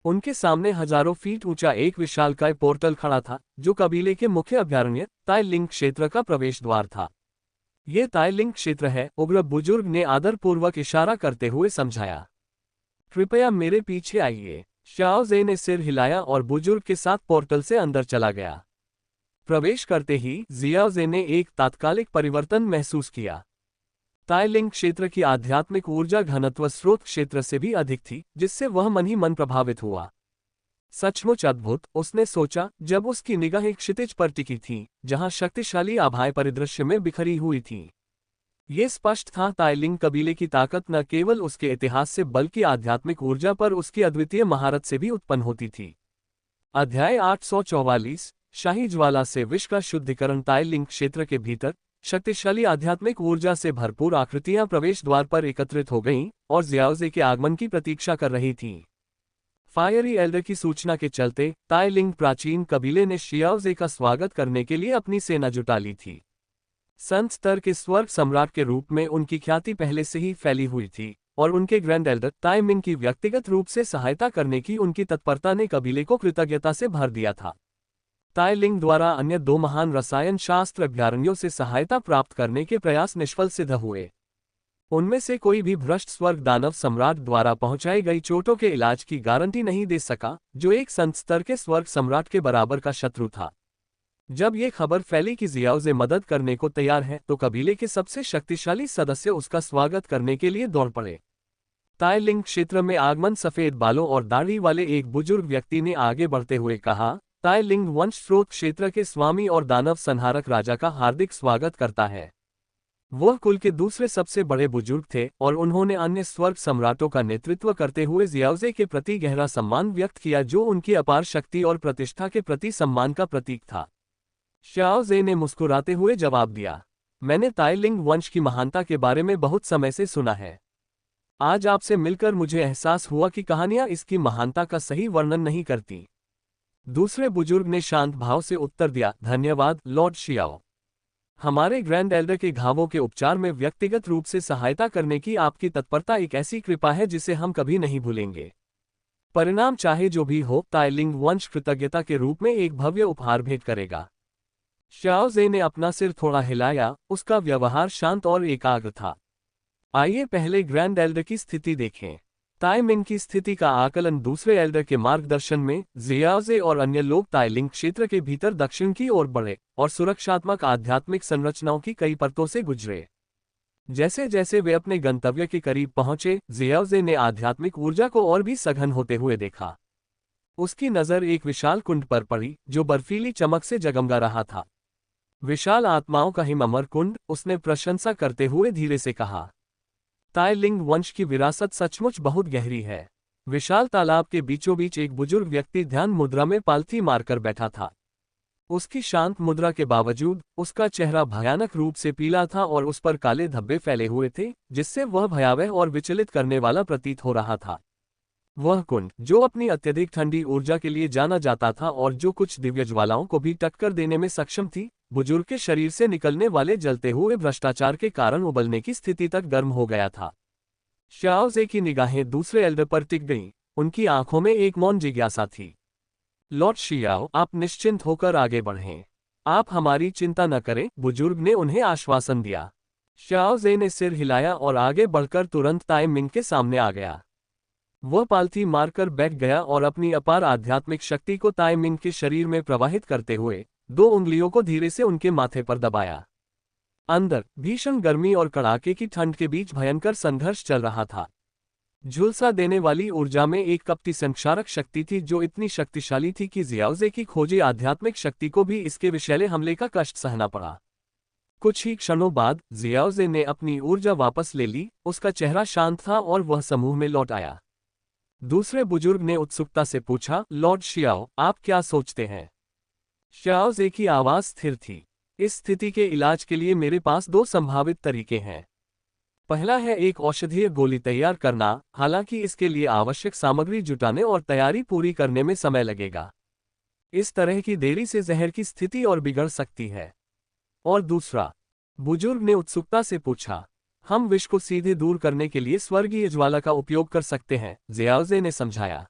उनके सामने हजारों फीट ऊंचा एक विशालकाय पोर्टल खड़ा था, जो कबीले के मुख्य अभयारण्य ताइलिंग क्षेत्र का प्रवेश द्वार था। ये ताइलिंग क्षेत्र है, उग्र बुजुर्ग ने आदरपूर्वक इशारा करते हुए समझाया। कृपया मेरे पीछे आइए। शाओजे ने सिर हिलाया और बुजुर्ग के साथ पोर्टल से अंदर चला गया। प्रवेश करते ही जियाओजे ने एक तात्कालिक परिवर्तन महसूस किया। ताइलिंग क्षेत्र की आध्यात्मिक ऊर्जा घनत्व स्रोत क्षेत्र से भी अधिक थी, जिससे वह मन ही मन प्रभावित हुआ। सचमुच अद्भुत, उसने सोचा, जब उसकी निगाह एक क्षितिज पर टिकी थी, जहां शक्तिशाली आभाएं परिदृश्य में बिखरी हुई थीं। ये स्पष्ट था, ताइलिंग कबीले की ताकत न केवल उसके इतिहास से बल्कि आध्यात्मिक ऊर्जा पर उसकी अद्वितीय महारत से भी उत्पन्न होती थी। अध्याय 844 शाही ज्वाला से विश्व का शुद्धिकरण। ताइलिंग क्षेत्र के भीतर शक्तिशाली आध्यात्मिक ऊर्जा से भरपूर आकृतियां प्रवेश द्वार पर एकत्रित हो गईं और जियाओजे के आगमन की प्रतीक्षा कर रही थीं। फायरी एल्डर की सूचना के चलते ताइलिंग प्राचीन कबीले ने जियाओजे का स्वागत करने के लिए अपनी सेना जुटा ली थी। संत स्तर के स्वर्ग सम्राट के रूप में उनकी ख्याति पहले से ही फैली हुई थी, और उनके ग्रैंड एल्डर ताइमिंग की व्यक्तिगत रूप से सहायता करने की उनकी तत्परता ने कबीले को कृतज्ञता से भर दिया था। ताइलिंग द्वारा अन्य 2 महान रसायन शास्त्र अभयारण्यों से सहायता प्राप्त करने के प्रयास निष्फल सिद्ध हुए। उनमें से कोई भी भ्रष्ट स्वर्ग दानव सम्राट द्वारा पहुंचाई गई चोटों के इलाज की गारंटी नहीं दे सका, जो एक संत स्तर के स्वर्ग सम्राट के बराबर का शत्रु था। जब ये खबर फैली कि जियाओजे मदद करने को तैयार है, तो कबीले के सबसे शक्तिशाली सदस्य उसका स्वागत करने के लिए दौड़ पड़े। ताइलिंग क्षेत्र में आगमन सफेद बालों और दाढ़ी वाले एक बुजुर्ग व्यक्ति ने आगे बढ़ते हुए कहा, ताइलिंग वंश स्रोत क्षेत्र के स्वामी और दानव संहारक राजा का हार्दिक स्वागत करता है। वह कुल के दूसरे सबसे बड़े बुजुर्ग थे और उन्होंने अन्य स्वर्ग सम्राटों का नेतृत्व करते हुए जियाओजे के प्रति गहरा सम्मान व्यक्त किया, जो उनकी अपार शक्ति और प्रतिष्ठा के प्रति सम्मान का प्रतीक था। शाओजे ने मुस्कुराते हुए जवाब दिया, मैंने ताइलिंग वंश की महानता के बारे में बहुत समय से सुना है। आज आपसे मिलकर मुझे एहसास हुआ कि कहानियां इसकी महानता का सही वर्णन नहीं करती। दूसरे बुजुर्ग ने शांत भाव से उत्तर दिया, धन्यवाद लॉर्ड शियाओ। हमारे ग्रैंड एल्डर के घावों के उपचार में व्यक्तिगत रूप से सहायता करने की आपकी तत्परता एक ऐसी कृपा है जिसे हम कभी नहीं भूलेंगे। परिणाम चाहे जो भी हो, ताइलिंग वंश कृतज्ञता के रूप में एक भव्य उपहार भेंट करेगा। शाओजे ने अपना सिर थोड़ा हिलाया, उसका व्यवहार शांत और एकाग्र था। आइए पहले ग्रैंड एल्डर की स्थिति देखें। ताइमिंग की स्थिति का आकलन दूसरे एल्डर के मार्गदर्शन में जियाओजे और अन्य लोग ताइलिंग क्षेत्र के भीतर दक्षिण की ओर बढ़े और सुरक्षात्मक आध्यात्मिक संरचनाओं की कई परतों से गुजरे। जैसे जैसे वे अपने गंतव्य के करीब पहुंचे, जियाओजे ने आध्यात्मिक ऊर्जा को और भी सघन होते हुए देखा। उसकी नजर एक विशाल कुंड पर पड़ी जो बर्फीली चमक से जगमगा रहा था। विशाल आत्माओं का हिम अमर कुंड, उसने प्रशंसा करते हुए धीरे से कहा। ताइलिंग वंश की विरासत सचमुच बहुत गहरी है। विशाल तालाब के बीचों बीच एक बुजुर्ग व्यक्ति ध्यान मुद्रा में पालथी मारकर बैठा था। उसकी शांत मुद्रा के बावजूद उसका चेहरा भयानक रूप से पीला था और उस पर काले धब्बे फैले हुए थे, जिससे वह भयावह और विचलित करने वाला प्रतीत हो रहा था। वह कुंड, जो अपनी अत्यधिक ठंडी ऊर्जा के लिए जाना जाता था और जो कुछ दिव्य ज्वालाओं को भी टक्कर देने में सक्षम थी, बुजुर्ग के शरीर से निकलने वाले जलते हुए भ्रष्टाचार के कारण उबलने की स्थिति तक गर्म हो गया था। शाओजे की निगाहें दूसरे एल्डर पर टिक गईं, उनकी आंखों में एक मौन जिज्ञासा थी। लॉर्ड शियाओ, आप निश्चिंत होकर आगे बढ़ें। आप हमारी चिंता न करें, बुजुर्ग ने उन्हें आश्वासन दिया। शाओजे ने सिर हिलाया और आगे बढ़कर तुरंत ताइमिंग के सामने आ गया। वह पालथी मारकर बैठ गया और अपनी अपार आध्यात्मिक शक्ति को ताइमिंग के शरीर में प्रवाहित करते हुए 2 उंगलियों को धीरे से उनके माथे पर दबाया। अंदर भीषण गर्मी और कड़ाके की ठंड के बीच भयंकर संघर्ष चल रहा था। झुलसा देने वाली ऊर्जा में एक कपटी संक्षारक शक्ति थी जो इतनी शक्तिशाली थी कि जियाओजे की खोजी आध्यात्मिक शक्ति को भी इसके विषैले हमले का कष्ट सहना पड़ा। कुछ ही क्षणों बाद जियाओजे ने अपनी ऊर्जा वापस ले ली, उसका चेहरा शांत था और वह समूह में लौट आया। दूसरे बुजुर्ग ने उत्सुकता से पूछा, लॉर्ड शियाओ, आप क्या सोचते हैं? शाओजे की आवाज स्थिर थी। इस स्थिति के इलाज के लिए मेरे पास 2 संभावित तरीके हैं। पहला है एक औषधीय गोली तैयार करना, हालांकि इसके लिए आवश्यक सामग्री जुटाने और तैयारी पूरी करने में समय लगेगा। इस तरह की देरी से जहर की स्थिति और बिगड़ सकती है। और दूसरा, बुजुर्ग ने उत्सुकता से पूछा, हम विष को सीधे दूर करने के लिए स्वर्गीय ज्वाला का उपयोग कर सकते हैं, जियाओजे ने समझाया।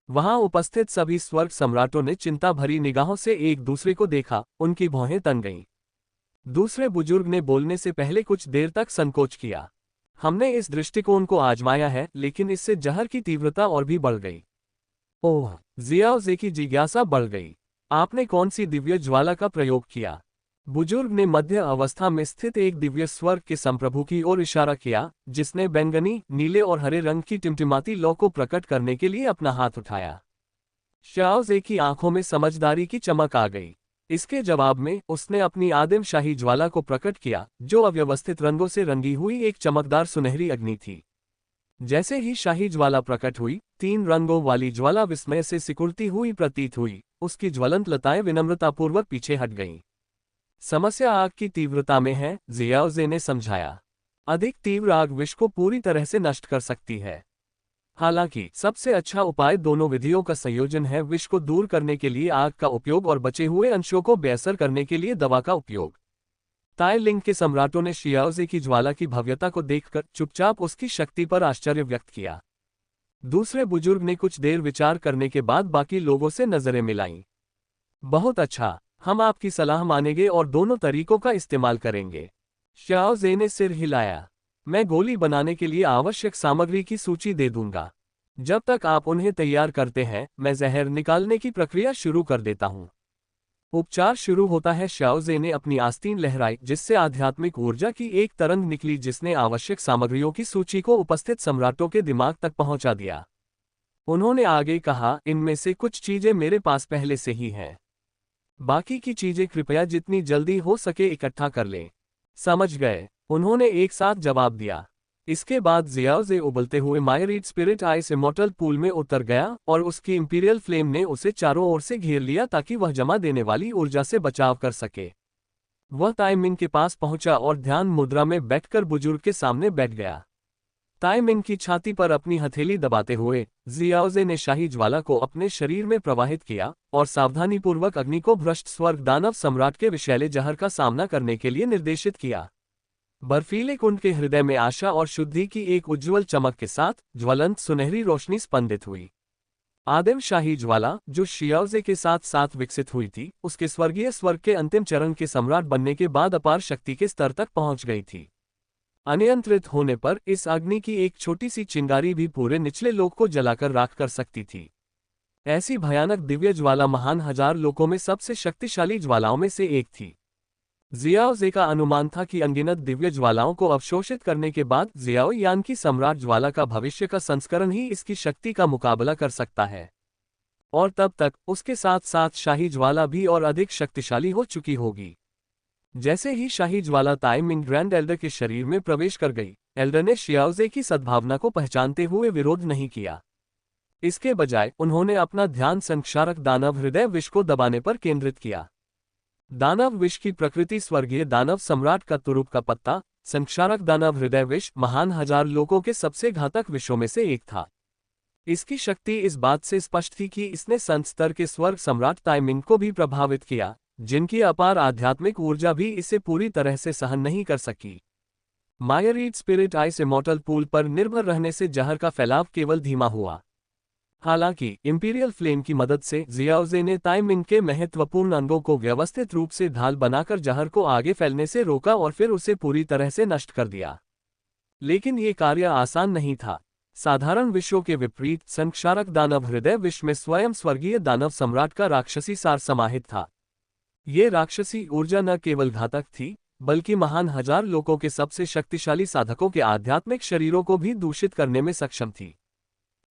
वहां उपस्थित सभी स्वर्ग सम्राटों ने चिंता भरी निगाहों से एक दूसरे को देखा, उनकी भौहें तन गईं। दूसरे बुजुर्ग ने बोलने से पहले कुछ देर तक संकोच किया। हमने इस दृष्टिकोण को आजमाया है, लेकिन इससे जहर की तीव्रता और भी बढ़ गई। ओह, जियाओजे की जिज्ञासा बढ़ गई। आपने कौन सी दिव्य ज्वाला का प्रयोग किया? बुजुर्ग ने मध्य अवस्था में स्थित एक दिव्य स्वर्ग के संप्रभु की ओर इशारा किया, जिसने बैंगनी, नीले और हरे रंग की टिमटिमाती लौ को प्रकट करने के लिए अपना हाथ उठाया। शाओजे की आंखों में समझदारी की चमक आ गई। इसके जवाब में उसने अपनी आदिम शाही ज्वाला को प्रकट किया, जो अव्यवस्थित रंगों से रंगी हुई एक चमकदार सुनहरी अग्नि थी। जैसे ही शाही ज्वाला प्रकट हुई, 3 रंगों वाली ज्वाला विस्मय से सिकुड़ती हुई प्रतीत हुई। उसकी ज्वलंत लताएं विनम्रतापूर्वक पीछे हट गईं। समस्या आग की तीव्रता में है, जियाओजे ने समझाया। अधिक तीव्र आग विष को पूरी तरह से नष्ट कर सकती है। हालांकि सबसे अच्छा उपाय दोनों विधियों का संयोजन है, विष को दूर करने के लिए आग का उपयोग और बचे हुए अंशों को बेअसर करने के लिए दवा का उपयोग। ताइलिंग के सम्राटों ने शियाओजे की ज्वाला की भव्यता को देखकर चुपचाप उसकी शक्ति पर आश्चर्य व्यक्त किया। दूसरे बुजुर्ग ने कुछ देर विचार करने के बाद बाकी लोगों से नजरें मिलाईं। बहुत अच्छा, हम आपकी सलाह मानेंगे और दोनों तरीकों का इस्तेमाल करेंगे। शाओजे ने सिर हिलाया। मैं गोली बनाने के लिए आवश्यक सामग्री की सूची दे दूंगा। जब तक आप उन्हें तैयार करते हैं, मैं जहर निकालने की प्रक्रिया शुरू कर देता हूं। उपचार शुरू होता है। शाओजे ने अपनी आस्तीन लहराई, जिससे आध्यात्मिक ऊर्जा की एक तरंग निकली जिसने आवश्यक सामग्रियों की सूची को उपस्थित सम्राटों के दिमाग तक पहुंचा दिया। उन्होंने आगे कहा, इनमें से कुछ चीजें मेरे पास पहले से ही हैं। बाकी की चीजें कृपया जितनी जल्दी हो सके इकट्ठा कर लें। समझ गए, उन्होंने एक साथ जवाब दिया। इसके बाद जियाओजे उबलते हुए मायरीड स्पिरिट आइस इमॉर्टल पूल में उतर गया और उसकी इंपीरियल फ्लेम ने उसे चारों ओर से घेर लिया ताकि वह जमा देने वाली ऊर्जा से बचाव कर सके। वह ताइमिंग के पास पहुंचा और ध्यान मुद्रा में बैठकर बुजुर्ग के सामने बैठ गया। ताइमिंग की छाती पर अपनी हथेली दबाते हुए जियाओजे ने शाही ज्वाला को अपने शरीर में प्रवाहित किया और सावधानीपूर्वक अग्नि को भ्रष्ट स्वर्ग दानव सम्राट के विषैले जहर का सामना करने के लिए निर्देशित किया। बर्फीले कुंड के हृदय में आशा और शुद्धि की एक उज्ज्वल चमक के साथ ज्वलंत सुनहरी रोशनी स्पंदित हुई। आदिम शाही ज्वाला, जो शियाओजे के साथ साथ विकसित हुई थी, उसके स्वर्गीय स्वर्ग के अंतिम चरण के सम्राट बनने के बाद अपार शक्ति के स्तर तक पहुंच गई थी। अनियंत्रित होने पर इस अग्नि की एक छोटी सी चिंगारी भी पूरे निचले लोक को जलाकर राख कर सकती थी। ऐसी भयानक दिव्य ज्वाला महान हजार लोकों में सबसे शक्तिशाली ज्वालाओं में से एक थी। जियाओ जे का अनुमान था कि अनगिनत दिव्य ज्वालाओं को अवशोषित करने के बाद जियाओ यान की सम्राट ज्वाला का भविष्य का संस्करण ही इसकी शक्ति का मुकाबला कर सकता है, और तब तक उसके साथ साथ शाही ज्वाला भी और अधिक शक्तिशाली हो चुकी होगी। जैसे ही शाही ज्वाला ताई मिंग ग्रैंड एल्डर के शरीर में प्रवेश कर गई, एल्डर ने शियाओजे की सद्भावना को पहचानते हुए विरोध नहीं किया। इसके बजाय उन्होंने अपना ध्यान संक्षारक दानव हृदय विष को दबाने पर केंद्रित किया। दानव विष की प्रकृति स्वर्गीय दानव सम्राट का तुरुप का पत्ता, संक्षारक दानव हृदय विष महान हजार लोगों के सबसे घातक विषों में से एक था। इसकी शक्ति इस बात से स्पष्ट थी कि इसने संत स्तर के स्वर्ग सम्राट ताइमिंग को भी प्रभावित किया, जिनकी अपार आध्यात्मिक ऊर्जा भी इसे पूरी तरह से सहन नहीं कर सकी। मायरीड स्पिरिट आइस इमॉर्टल पूल पर निर्भर रहने से जहर का फैलाव केवल धीमा हुआ। हालांकि इंपीरियल फ्लेम की मदद से जियाओजे ने ताइमिंग के महत्वपूर्ण अंगों को व्यवस्थित रूप से ढाल बनाकर जहर को आगे फैलने से रोका और फिर उसे पूरी तरह से नष्ट कर दिया। लेकिन ये कार्य आसान नहीं था। साधारण विषयों के विपरीत संक्षारक दानव हृदय विष में स्वयं स्वर्गीय दानव सम्राट का राक्षसी सार समाहित था। ये राक्षसी ऊर्जा न केवल घातक थी, बल्कि महान हजार लोगों के सबसे शक्तिशाली साधकों के आध्यात्मिक शरीरों को भी दूषित करने में सक्षम थी।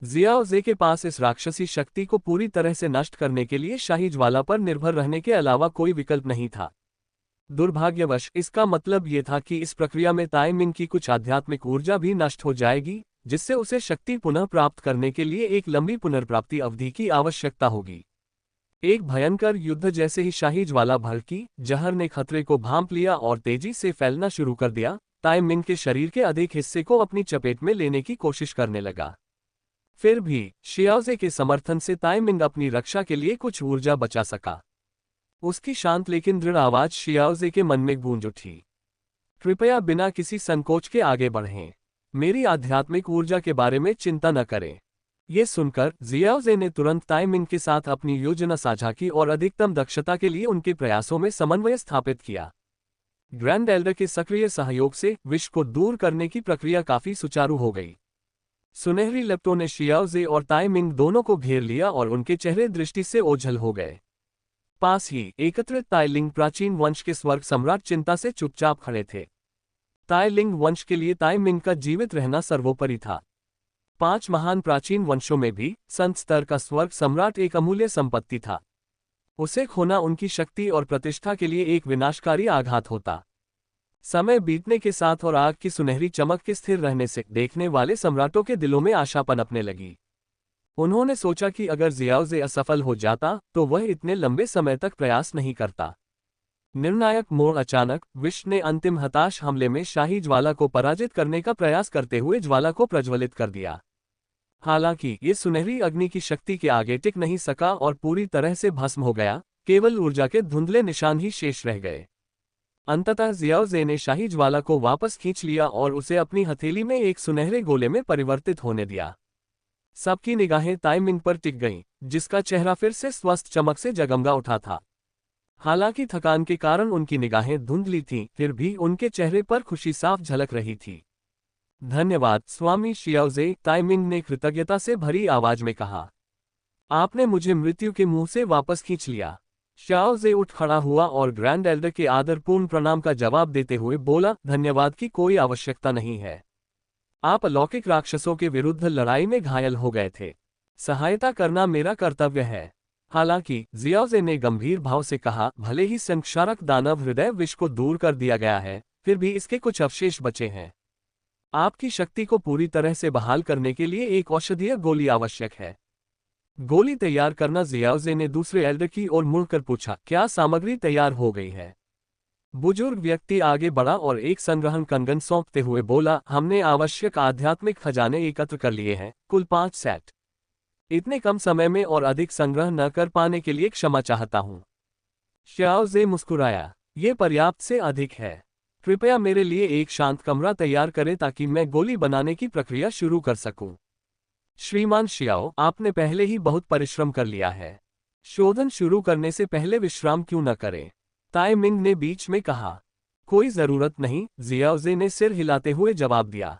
जियाओ जे के पास इस राक्षसी शक्ति को पूरी तरह से नष्ट करने के लिए शाही ज्वाला पर निर्भर रहने के अलावा कोई विकल्प नहीं था। दुर्भाग्यवश इसका मतलब ये था कि इस प्रक्रिया में ताइमिंग की कुछ आध्यात्मिक ऊर्जा भी नष्ट हो जाएगी, जिससे उसे शक्ति पुनः प्राप्त करने के लिए एक लंबी पुनर्प्राप्ति अवधि की आवश्यकता होगी। एक भयंकर युद्ध जैसे ही शाही ज्वाला भड़की, जहर ने खतरे को भांप लिया और तेजी से फैलना शुरू कर दिया। ताइमिंग के शरीर के अधिक हिस्से को अपनी चपेट में लेने की कोशिश करने लगा। फिर भी शियाओजे के समर्थन से ताइमिंग अपनी रक्षा के लिए कुछ ऊर्जा बचा सका। उसकी शांत लेकिन दृढ़ आवाज शियाओजे के मन में गूंज उठी। कृपया बिना किसी संकोच के आगे बढ़ें। मेरी आध्यात्मिक ऊर्जा के बारे में चिंता न करें। ये सुनकर जियाओजे ने तुरंत ताइमिंग के साथ अपनी योजना साझा की और अधिकतम दक्षता के लिए उनके प्रयासों में समन्वय स्थापित किया। ग्रैंड एल्डर के सक्रिय सहयोग से विष को दूर करने की प्रक्रिया काफी सुचारू हो गई। सुनहरी लपटों ने शियाओजे और ताइमिंग दोनों को घेर लिया और उनके चेहरे दृष्टि से ओझल हो गए। पास ही एकत्रित ताइलिंग प्राचीन वंश के स्वर्ग सम्राट चिंता से चुपचाप खड़े थे। ताइलिंग वंश के लिए ताइमिंग का जीवित रहना सर्वोपरि था। 5 महान प्राचीन वंशों में भी संत स्तर का स्वर्ग सम्राट एक अमूल्य संपत्ति था। उसे खोना उनकी शक्ति और प्रतिष्ठा के लिए एक विनाशकारी आघात होता। समय बीतने के साथ और आग की सुनहरी चमक के स्थिर रहने से देखने वाले सम्राटों के दिलों में आशा पनपने लगी। उन्होंने सोचा कि अगर जियाओजे असफल हो जाता तो वह इतने लंबे समय तक प्रयास नहीं करता। निर्णायक मोड़ अचानक विष ने अंतिम हताश हमले में शाही ज्वाला को पराजित करने का प्रयास करते हुए ज्वाला को प्रज्वलित कर दिया। हालांकि ये सुनहरी अग्नि की शक्ति के आगे टिक नहीं सका और पूरी तरह से भस्म हो गया। केवल ऊर्जा के धुंधले निशान ही शेष रह गए। अंततः जियाओजे ने शाही ज्वाला को वापस खींच लिया और उसे अपनी हथेली में एक सुनहरे गोले में परिवर्तित होने दिया। सबकी निगाहें ताइमिंग पर टिक गईं, जिसका चेहरा फिर से स्वस्थ चमक से जगमगा उठा था। हालांकि थकान के कारण उनकी निगाहें धुंधली थीं, फिर भी उनके चेहरे पर खुशी साफ झलक रही थी। धन्यवाद स्वामी शियाओजे, ताइमिंग ने कृतज्ञता से भरी आवाज में कहा। आपने मुझे मृत्यु के मुंह से वापस खींच लिया। शियाओजे उठ खड़ा हुआ और ग्रैंड एल्डर के आदरपूर्ण प्रणाम का जवाब देते हुए बोला, धन्यवाद की कोई आवश्यकता नहीं है। आप अलौकिक राक्षसों के विरुद्ध लड़ाई में घायल हो गए थे। सहायता करना मेरा कर्तव्य है। हालांकि जियाओजे ने गंभीर भाव से कहा, भले ही संक्षारक दानव हृदय विष को दूर कर दिया गया है, फिर भी इसके कुछ अवशेष बचे हैं। आपकी शक्ति को पूरी तरह से बहाल करने के लिए एक औषधीय गोली आवश्यक है। गोली तैयार करना। जियाओजे ने दूसरे एल्डर की ओर मुड़कर पूछा, क्या सामग्री तैयार हो गई है? बुजुर्ग व्यक्ति आगे बढ़ा और एक संग्रहण कंगन सौंपते हुए बोला, हमने आवश्यक आध्यात्मिक खजाने एकत्र कर लिए हैं, कुल 5 सेट। इतने कम समय में और अधिक संग्रह न कर पाने के लिए क्षमा चाहता हूं। शियाओजे मुस्कुराया, ये पर्याप्त से अधिक है। कृपया मेरे लिए एक शांत कमरा तैयार करें ताकि मैं गोली बनाने की प्रक्रिया शुरू कर सकूं। श्रीमान शियाओ, आपने पहले ही बहुत परिश्रम कर लिया है। शोधन शुरू करने से पहले विश्राम क्यों न करें? ताइमिंग ने बीच में कहा। कोई जरूरत नहीं, जियाओजे ने सिर हिलाते हुए जवाब दिया।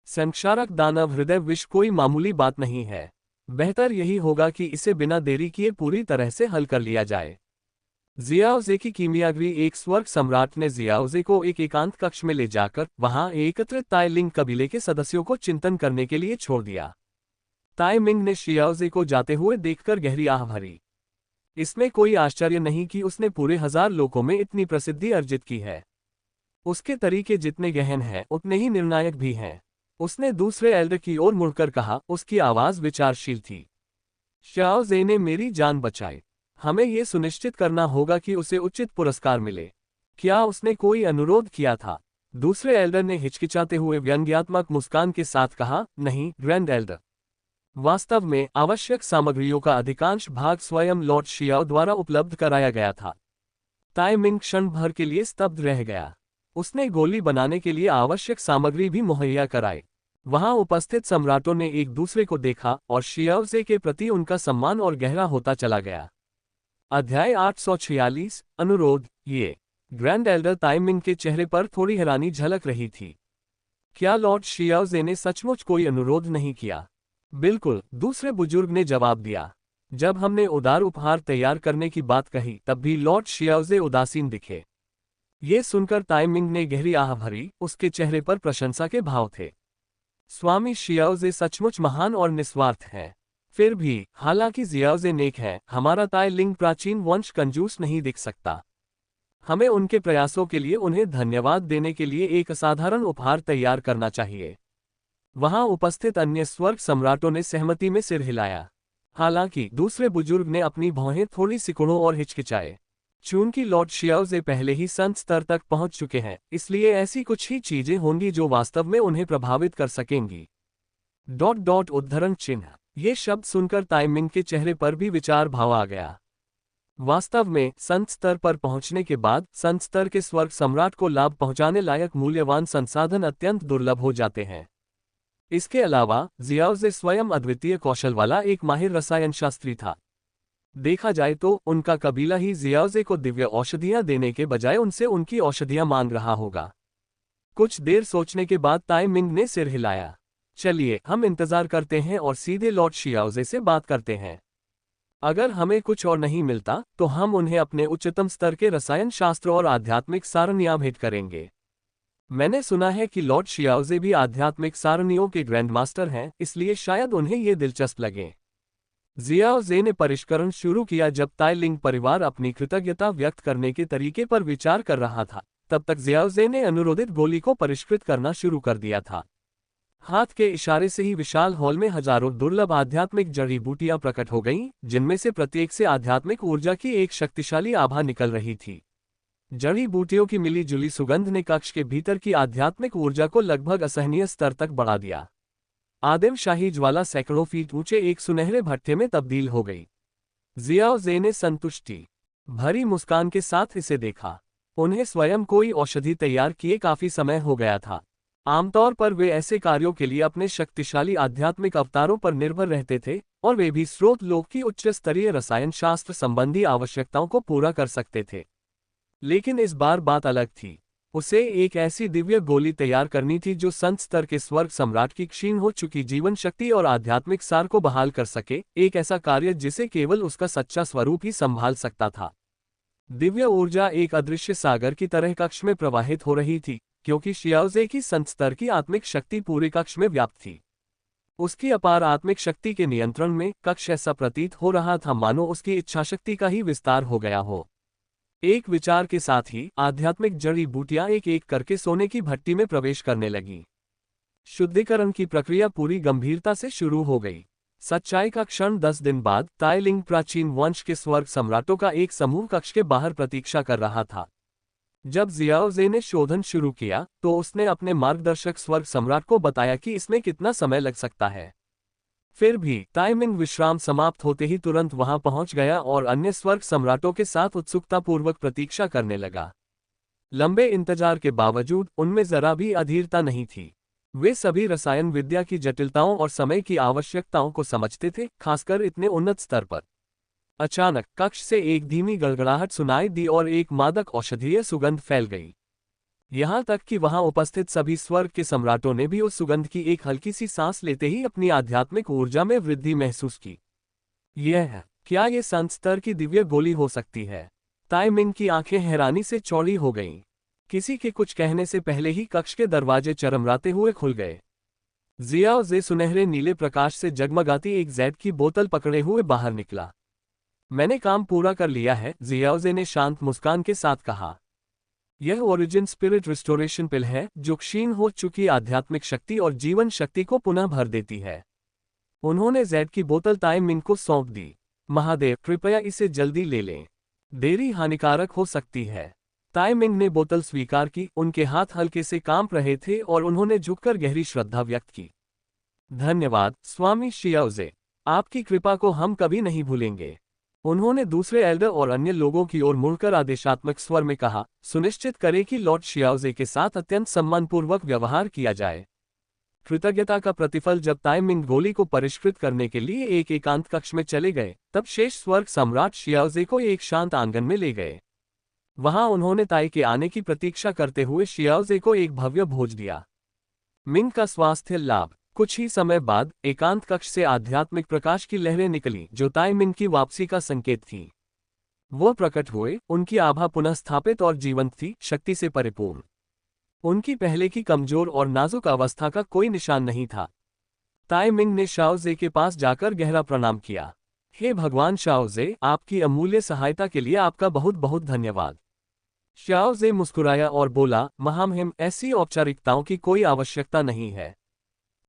संक्षारक दानव हृदय विष कोई मामूली बात नहीं है। बेहतर यही होगा कि इसे बिना देरी किए पूरी तरह से हल कर लिया जाए। जियाओजे की कीमियागरी एक स्वर्ग सम्राट ने जियाओजे को एक एकांत कक्ष में ले जाकर वहां एकत्रित ताइलिंग कबीले के सदस्यों को चिंतन करने के लिए छोड़ दिया। ताइमिंग ने शियाओजे को जाते हुए देखकर गहरी आह भरी। इसमें कोई आश्चर्य नहीं कि उसने पूरे 1000 लोगों में इतनी प्रसिद्धि अर्जित की है। उसके तरीके जितने गहन हैं उतने ही निर्णायक भी हैं। उसने दूसरे एल्डर की ओर मुड़कर कहा, उसकी आवाज विचारशील थी। शियाओजे ने मेरी जान बचाई। हमें यह सुनिश्चित करना होगा कि उसे उचित पुरस्कार मिले। क्या उसने कोई अनुरोध किया था? दूसरे एल्डर ने हिचकिचाते हुए व्यंग्यात्मक मुस्कान के साथ कहा, नहीं ग्रैंड एल्डर। वास्तव में आवश्यक सामग्रियों का अधिकांश भाग स्वयं लॉर्ड शियाओ द्वारा उपलब्ध कराया गया था। ताइमिंग क्षण भर के लिए स्तब्ध रह गया। उसने गोली बनाने के लिए आवश्यक सामग्री भी मुहैया कराई। वहां उपस्थित सम्राटों ने एक दूसरे को देखा और शियाओजे के प्रति उनका सम्मान और गहरा होता चला गया। अध्याय 846 अनुरोध। ये ग्रैंड एल्डर ताइमिंग के चेहरे पर थोड़ी हैरानी झलक रही थी। क्या लॉर्ड शियाओजे ने सचमुच कोई अनुरोध नहीं किया? बिल्कुल, दूसरे बुजुर्ग ने जवाब दिया। जब हमने उदार उपहार तैयार करने की बात कही तब भी लॉर्ड शियाओजे उदासीन दिखे। ये सुनकर ताइमिंग ने गहरी आह भरी। उसके चेहरे पर प्रशंसा के भाव थे। स्वामी शियाओजे सचमुच महान और निस्वार्थ हैं। फिर भी, हालांकि जियाओजे नेक है, हमारा ताइलिंग प्राचीन वंश कंजूस नहीं दिख सकता। हमें उनके प्रयासों के लिए उन्हें धन्यवाद देने के लिए एक असाधारण उपहार तैयार करना चाहिए। वहां उपस्थित अन्य स्वर्ग सम्राटों ने सहमति में सिर हिलाया। हालांकि दूसरे बुजुर्ग ने अपनी भौहें थोड़ी सिकुड़ों और हिचकिचाए। चूंकि लॉर्ड शियाओजे पहले ही संत स्तर तक पहुंच चुके हैं, इसलिए ऐसी कुछ ही चीजें होंगी जो वास्तव में उन्हें प्रभावित कर सकेंगी। उद्धरण चिन्ह। ये शब्द सुनकर ताइमिंग के चेहरे पर भी विचार भाव आ गया। वास्तव में संत स्तर पर पहुंचने के बाद संत स्तर के स्वर्ग सम्राट को लाभ पहुंचाने लायक मूल्यवान संसाधन अत्यंत दुर्लभ हो जाते हैं। इसके अलावा जियाओजे स्वयं अद्वितीय कौशल वाला एक माहिर रसायन शास्त्री था। देखा जाए तो उनका कबीला ही जियाओजे को दिव्य औषधियां देने के बजाय उनसे उनकी औषधियां मांग रहा होगा। कुछ देर सोचने के बाद ताइमिंग ने सिर हिलाया। चलिए, हम इंतजार करते हैं और सीधे लॉर्ड शियाओजे से बात करते हैं। अगर हमें कुछ और नहीं मिलता तो हम उन्हें अपने उच्चतम स्तर के रसायन शास्त्र और आध्यात्मिक सारणियां भेंट करेंगे। मैंने सुना है कि लॉर्ड शियाओजे भी आध्यात्मिक सारणियों के ग्रैंड मास्टर हैं, इसलिए शायद उन्हें ये दिलचस्प लगे। जियाओजे ने परिष्करण शुरू किया। जब ताइलिंग परिवार अपनी कृतज्ञता व्यक्त करने के तरीके पर विचार कर रहा था, तब तक जियाओजे ने अनुरोधित गोली को परिष्कृत करना शुरू कर दिया था। हाथ के इशारे से ही विशाल हॉल में हजारों दुर्लभ आध्यात्मिक जड़ी बूटियां प्रकट हो गईं, जिनमें से प्रत्येक से आध्यात्मिक ऊर्जा की एक शक्तिशाली आभा निकल रही थी। जड़ी बूटियों की मिली जुली सुगंध ने कक्ष के भीतर की आध्यात्मिक ऊर्जा को लगभग असहनीय स्तर तक बढ़ा दिया। आदिमशाही ज्वाला सैकड़ों फीट ऊंचे एक सुनहरे भट्ठे में तब्दील हो गई। जियाओजे ने संतुष्टि भरी मुस्कान के साथ इसे देखा। उन्हें स्वयं कोई औषधि तैयार किए काफी समय हो गया था। आमतौर पर वे ऐसे कार्यों के लिए अपने शक्तिशाली आध्यात्मिक अवतारों पर निर्भर रहते थे, और वे भी स्रोत लोक की उच्च स्तरीय रसायन शास्त्र संबंधी आवश्यकताओं को पूरा कर सकते थे। लेकिन इस बार बात अलग थी। उसे एक ऐसी दिव्य गोली तैयार करनी थी जो संत स्तर के स्वर्ग सम्राट की क्षीण हो चुकी जीवन शक्ति और आध्यात्मिक सार को बहाल कर सके, एक ऐसा कार्य जिसे केवल उसका सच्चा स्वरूप ही संभाल सकता था। दिव्य ऊर्जा एक अदृश्य सागर की तरह कक्ष में प्रवाहित हो रही थी, क्योंकि शियाओजे की संत स्तर की आत्मिक शक्ति पूरे कक्ष में व्याप्त थी। उसकी अपार आत्मिक शक्ति के नियंत्रण में कक्ष ऐसा प्रतीत हो रहा था मानो उसकी इच्छाशक्ति का ही विस्तार हो गया हो। एक विचार के साथ ही आध्यात्मिक जड़ी बूटियां एक एक करके सोने की भट्टी में प्रवेश करने लगीं। शुद्धिकरण की प्रक्रिया पूरी गंभीरता से शुरू हो गई। सच्चाई का क्षण 10 दिन बाद ताइलिंग प्राचीन वंश के स्वर्ग सम्राटों का एक समूह कक्ष के बाहर प्रतीक्षा कर रहा था। जब जियाओजे ने शोधन शुरू किया तो उसने अपने मार्गदर्शक स्वर्ग सम्राट को बताया कि इसमें कितना समय लग सकता है। फिर भी ताइमिंग विश्राम समाप्त होते ही तुरंत वहां पहुंच गया और अन्य स्वर्ग सम्राटों के साथ उत्सुकतापूर्वक प्रतीक्षा करने लगा। लंबे इंतजार के बावजूद उनमें जरा भी अधीरता नहीं थी। वे सभी रसायन विद्या की जटिलताओं और समय की आवश्यकताओं को समझते थे, खासकर इतने उन्नत स्तर पर। अचानक कक्ष से एक धीमी गड़गड़ाहट सुनाई दी और एक मादक औषधीय सुगंध फैल गई। यहाँ तक कि वहां उपस्थित सभी स्वर्ग के सम्राटों ने भी उस सुगंध की एक हल्की सी सांस लेते ही अपनी आध्यात्मिक ऊर्जा में वृद्धि महसूस की। यह है, क्या ये संत स्तर की दिव्य गोली हो सकती है? ताई मिंग की आंखें हैरानी से चौड़ी हो गईं। किसी के कुछ कहने से पहले ही कक्ष के दरवाजे चरमराते हुए खुल गए। जियाओ जे सुनहरे नीले प्रकाश से जगमगाती एक जैद की बोतल पकड़े हुए बाहर निकला। मैंने काम पूरा कर लिया है, जियाओ जे ने शांत मुस्कान के साथ कहा। यह ओरिजिन स्पिरिट रिस्टोरेशन पिल है जो क्षीण हो चुकी आध्यात्मिक शक्ति और जीवन शक्ति को पुनः भर देती है। उन्होंने जैद की बोतल ताई मिंग को सौंप दी। महादेव, कृपया इसे जल्दी ले लें, देरी हानिकारक हो सकती है। ताई मिंग ने बोतल स्वीकार की, उनके हाथ हल्के से कांप रहे थे और उन्होंने झुककर गहरी श्रद्धा व्यक्त की। धन्यवाद स्वामी शियाओजे, आपकी कृपा को हम कभी नहीं भूलेंगे। उन्होंने दूसरे एल्डर और अन्य लोगों की ओर मुड़कर आदेशात्मक स्वर में कहा, सुनिश्चित करें कि लॉर्ड शियाओजे के साथ अत्यंत सम्मानपूर्वक व्यवहार किया जाए। कृतज्ञता का प्रतिफल जब ताई मिंग गोली को परिष्कृत करने के लिए एक एकांत कक्ष में चले गए, तब शेष स्वर्ग सम्राट शियाओजे को एक शांत आंगन में ले गए। वहां उन्होंने ताई के आने की प्रतीक्षा करते हुए शियाओजे को एक भव्य भोज दिया। मिंग का स्वास्थ्य लाभ। कुछ ही समय बाद एकांत कक्ष से आध्यात्मिक प्रकाश की लहरें निकली जो ताई मिंग की वापसी का संकेत थी। वो प्रकट हुए, उनकी आभा पुनः स्थापित और जीवंत थी, शक्ति से परिपूर्ण। उनकी पहले की कमजोर और नाजुक अवस्था का कोई निशान नहीं था। ताई मिंग ने शाओजे के पास जाकर गहरा प्रणाम किया। हे भगवान शाओजे, आपकी अमूल्य सहायता के लिए आपका बहुत बहुत धन्यवाद। शाओजे मुस्कुराया और बोला, महामहिम, ऐसी औपचारिकताओं की कोई आवश्यकता नहीं है।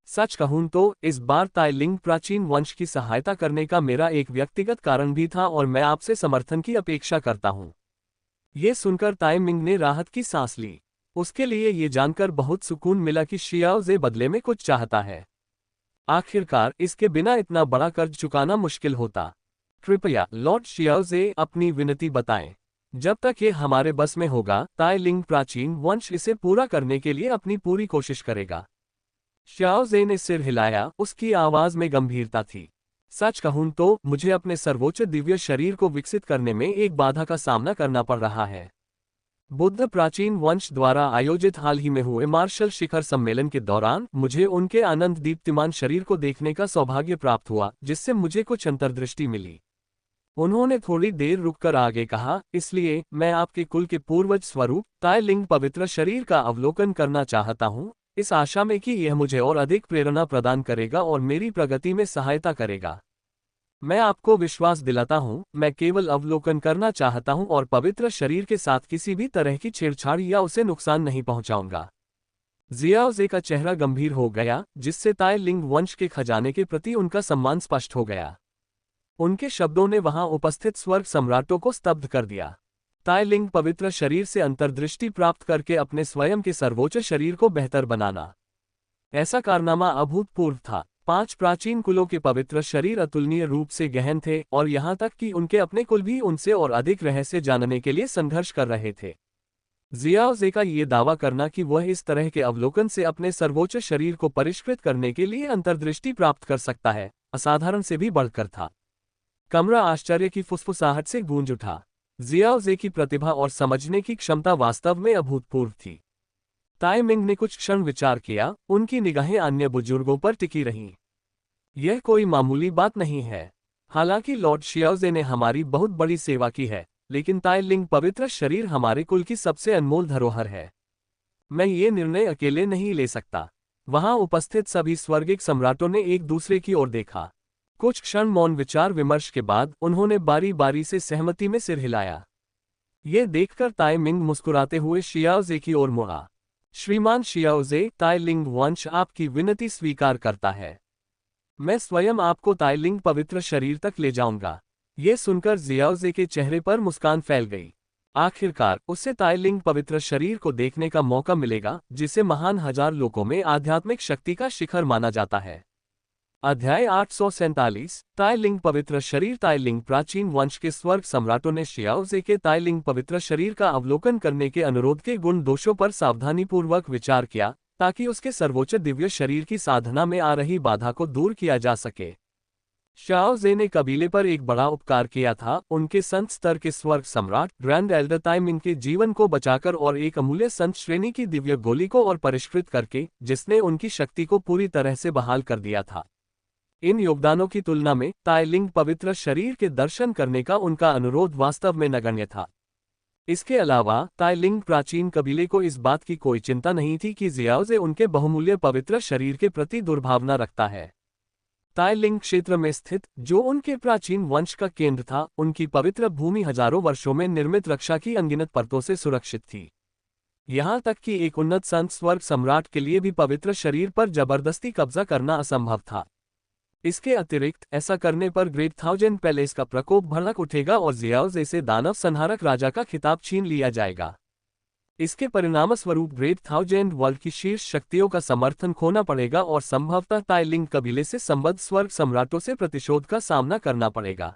सच कहूं तो इस बार ताई लिंग प्राचीन वंश की सहायता करने का मेरा एक व्यक्तिगत कारण भी था और मैं आपसे समर्थन की अपेक्षा करता हूं। ये सुनकर ताई मिंग ने राहत की सांस ली। उसके लिए ये जानकर बहुत सुकून मिला कि शियाओजे बदले में कुछ चाहता है। आखिरकार इसके बिना इतना बड़ा कर्ज चुकाना मुश्किल होता। कृपया लॉर्ड शियाओजे अपनी विनती बताएं। जब तक ये हमारे बस में होगा, ताई लिंग प्राचीन वंश इसे पूरा करने के लिए अपनी पूरी कोशिश करेगा। शाओजे ने सिर हिलाया, उसकी आवाज में गंभीरता थी। सच कहूं तो मुझे अपने सर्वोच्च दिव्य शरीर को विकसित करने में एक बाधा का सामना करना पड़ रहा है। बुद्ध प्राचीन वंश द्वारा आयोजित हाल ही में हुए मार्शल शिखर सम्मेलन के दौरान मुझे उनके आनंद दीप्तिमान शरीर को देखने का सौभाग्य प्राप्त हुआ, जिससे मुझे कुछ अंतर्दृष्टि मिली। उन्होंने थोड़ी देर रुककर आगे कहा, इसलिए मैं आपके कुल के पूर्वज स्वरूप ताई लिंग पवित्र शरीर का अवलोकन करना चाहता हूं, इस आशा में कि यह मुझे और अधिक प्रेरणा प्रदान करेगा और मेरी प्रगति में सहायता करेगा। मैं आपको विश्वास दिलाता हूं, मैं केवल अवलोकन करना चाहता हूं और पवित्र शरीर के साथ किसी भी तरह की छेड़छाड़ या उसे नुकसान नहीं पहुंचाऊंगा। जियाओजे का चेहरा गंभीर हो गया, जिससे ताई लिंग वंश के खजाने के प्रति उनका सम्मान स्पष्ट हो गया। उनके शब्दों ने वहां उपस्थित स्वर्ग सम्राटों को स्तब्ध कर दिया। ताई लिंग पवित्र शरीर से अंतर्दृष्टि प्राप्त करके अपने स्वयं के सर्वोच्च शरीर को बेहतर बनाना, ऐसा कारनामा अभूतपूर्व था। 5 प्राचीन कुलों के पवित्र शरीर अतुलनीय रूप से गहन थे और यहाँ तक कि उनके अपने कुल भी उनसे और अधिक रहस्य जानने के लिए संघर्ष कर रहे थे। जियाओजे का ये दावा करना कि वह इस तरह के अवलोकन से अपने सर्वोच्च शरीर को परिष्कृत करने के लिए अंतर्दृष्टि प्राप्त कर सकता है, असाधारण से भी बढ़कर था। कमरा आश्चर्य की फुसफुसाहट से गूंज उठा। जियाओजे की प्रतिभा और समझने की क्षमता वास्तव में अभूतपूर्व थी। ताई मिंग ने कुछ क्षण विचार किया, उनकी निगाहें अन्य बुजुर्गों पर टिकी रहीं। यह कोई मामूली बात नहीं है। हालांकि लॉर्ड शियाओजे ने हमारी बहुत बड़ी सेवा की है, लेकिन ताई लिंग पवित्र शरीर हमारे कुल की सबसे अनमोल धरोहर है। मैं ये निर्णय अकेले नहीं ले सकता। वहां उपस्थित सभी स्वर्गिक सम्राटों ने एक दूसरे की ओर देखा। कुछ क्षण मौन विचार विमर्श के बाद उन्होंने बारी बारी से सहमति में सिर हिलाया। ये देखकर ताई मिंग मुस्कुराते हुए शियाओजे की ओर मुड़ा। श्रीमान शियाओजे, ताई लिंग वंश आपकी विनती स्वीकार करता है। मैं स्वयं आपको ताई लिंग पवित्र शरीर तक ले जाऊंगा। ये सुनकर जियाओजे के चेहरे पर मुस्कान फैल गई। आखिरकार उसे ताई लिंग पवित्र शरीर को देखने का मौका मिलेगा, जिसे महान हजार लोगों में आध्यात्मिक शक्ति का शिखर माना जाता है। अध्याय 847 ताई लिंग पवित्र शरीर। ताई लिंग प्राचीन वंश के स्वर्ग सम्राटों ने शियाओजे के ताई लिंग पवित्र शरीर का अवलोकन करने के अनुरोध के गुण दोषों पर सावधानीपूर्वक विचार किया, ताकि उसके सर्वोच्च दिव्य शरीर की साधना में आ रही बाधा को दूर किया जा सके। शाओ जे ने कबीले पर एक बड़ा उपकार किया था, उनके संत स्तर के स्वर्ग सम्राट ग्रैंड एल्डर ताइमिंग के जीवन को बचाकर और एक अमूल्य संत श्रेणी की दिव्य गोली को और परिष्कृत करके, जिसने उनकी शक्ति को पूरी तरह से बहाल कर दिया था। इन योगदानों की तुलना में ताइलिंग पवित्र शरीर के दर्शन करने का उनका अनुरोध वास्तव में नगण्य था। इसके अलावा ताइलिंग प्राचीन कबीले को इस बात की कोई चिंता नहीं थी कि जियाओजे उनके बहुमूल्य पवित्र शरीर के प्रति दुर्भावना रखता है। ताइलिंग क्षेत्र में स्थित, जो उनके प्राचीन वंश का केंद्र था, उनकी पवित्र भूमि हजारों वर्षों में निर्मित रक्षा की अनगिनत परतों से सुरक्षित थी। यहाँ तक कि एक उन्नत संत स्वर्ग सम्राट के लिए भी पवित्र शरीर पर जबरदस्ती कब्जा करना असंभव था। इसके अतिरिक्त ऐसा करने पर ग्रेट थाउजेंड पैलेस का प्रकोप भड़क उठेगा और जियाओजे से दानव संहारक राजा का खिताब छीन लिया जाएगा। इसके परिणामस्वरूप ग्रेट थाउजेंड वर्ल्ड की शीर्ष शक्तियों का समर्थन खोना पड़ेगा और संभवतः ताइलिंग कबीले से संबद्ध स्वर्ग सम्राटों से प्रतिशोध का सामना करना पड़ेगा।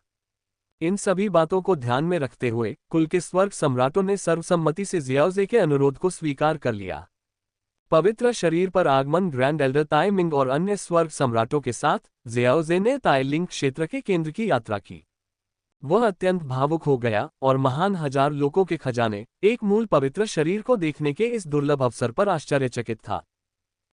इन सभी बातों को ध्यान में रखते हुए कुल के स्वर्ग सम्राटों ने सर्वसम्मति से जियाओजे के अनुरोध को स्वीकार कर लिया। पवित्र शरीर पर आगमन ग्रैंड एल्डर ताइमिंग और अन्य स्वर्ग सम्राटों के साथ जियाओजे ने ताइलिंग क्षेत्र के केंद्र की यात्रा की। वह अत्यंत भावुक हो गया और महान हजार लोगों के खजाने, एक मूल पवित्र शरीर को देखने के इस दुर्लभ अवसर पर आश्चर्यचकित था।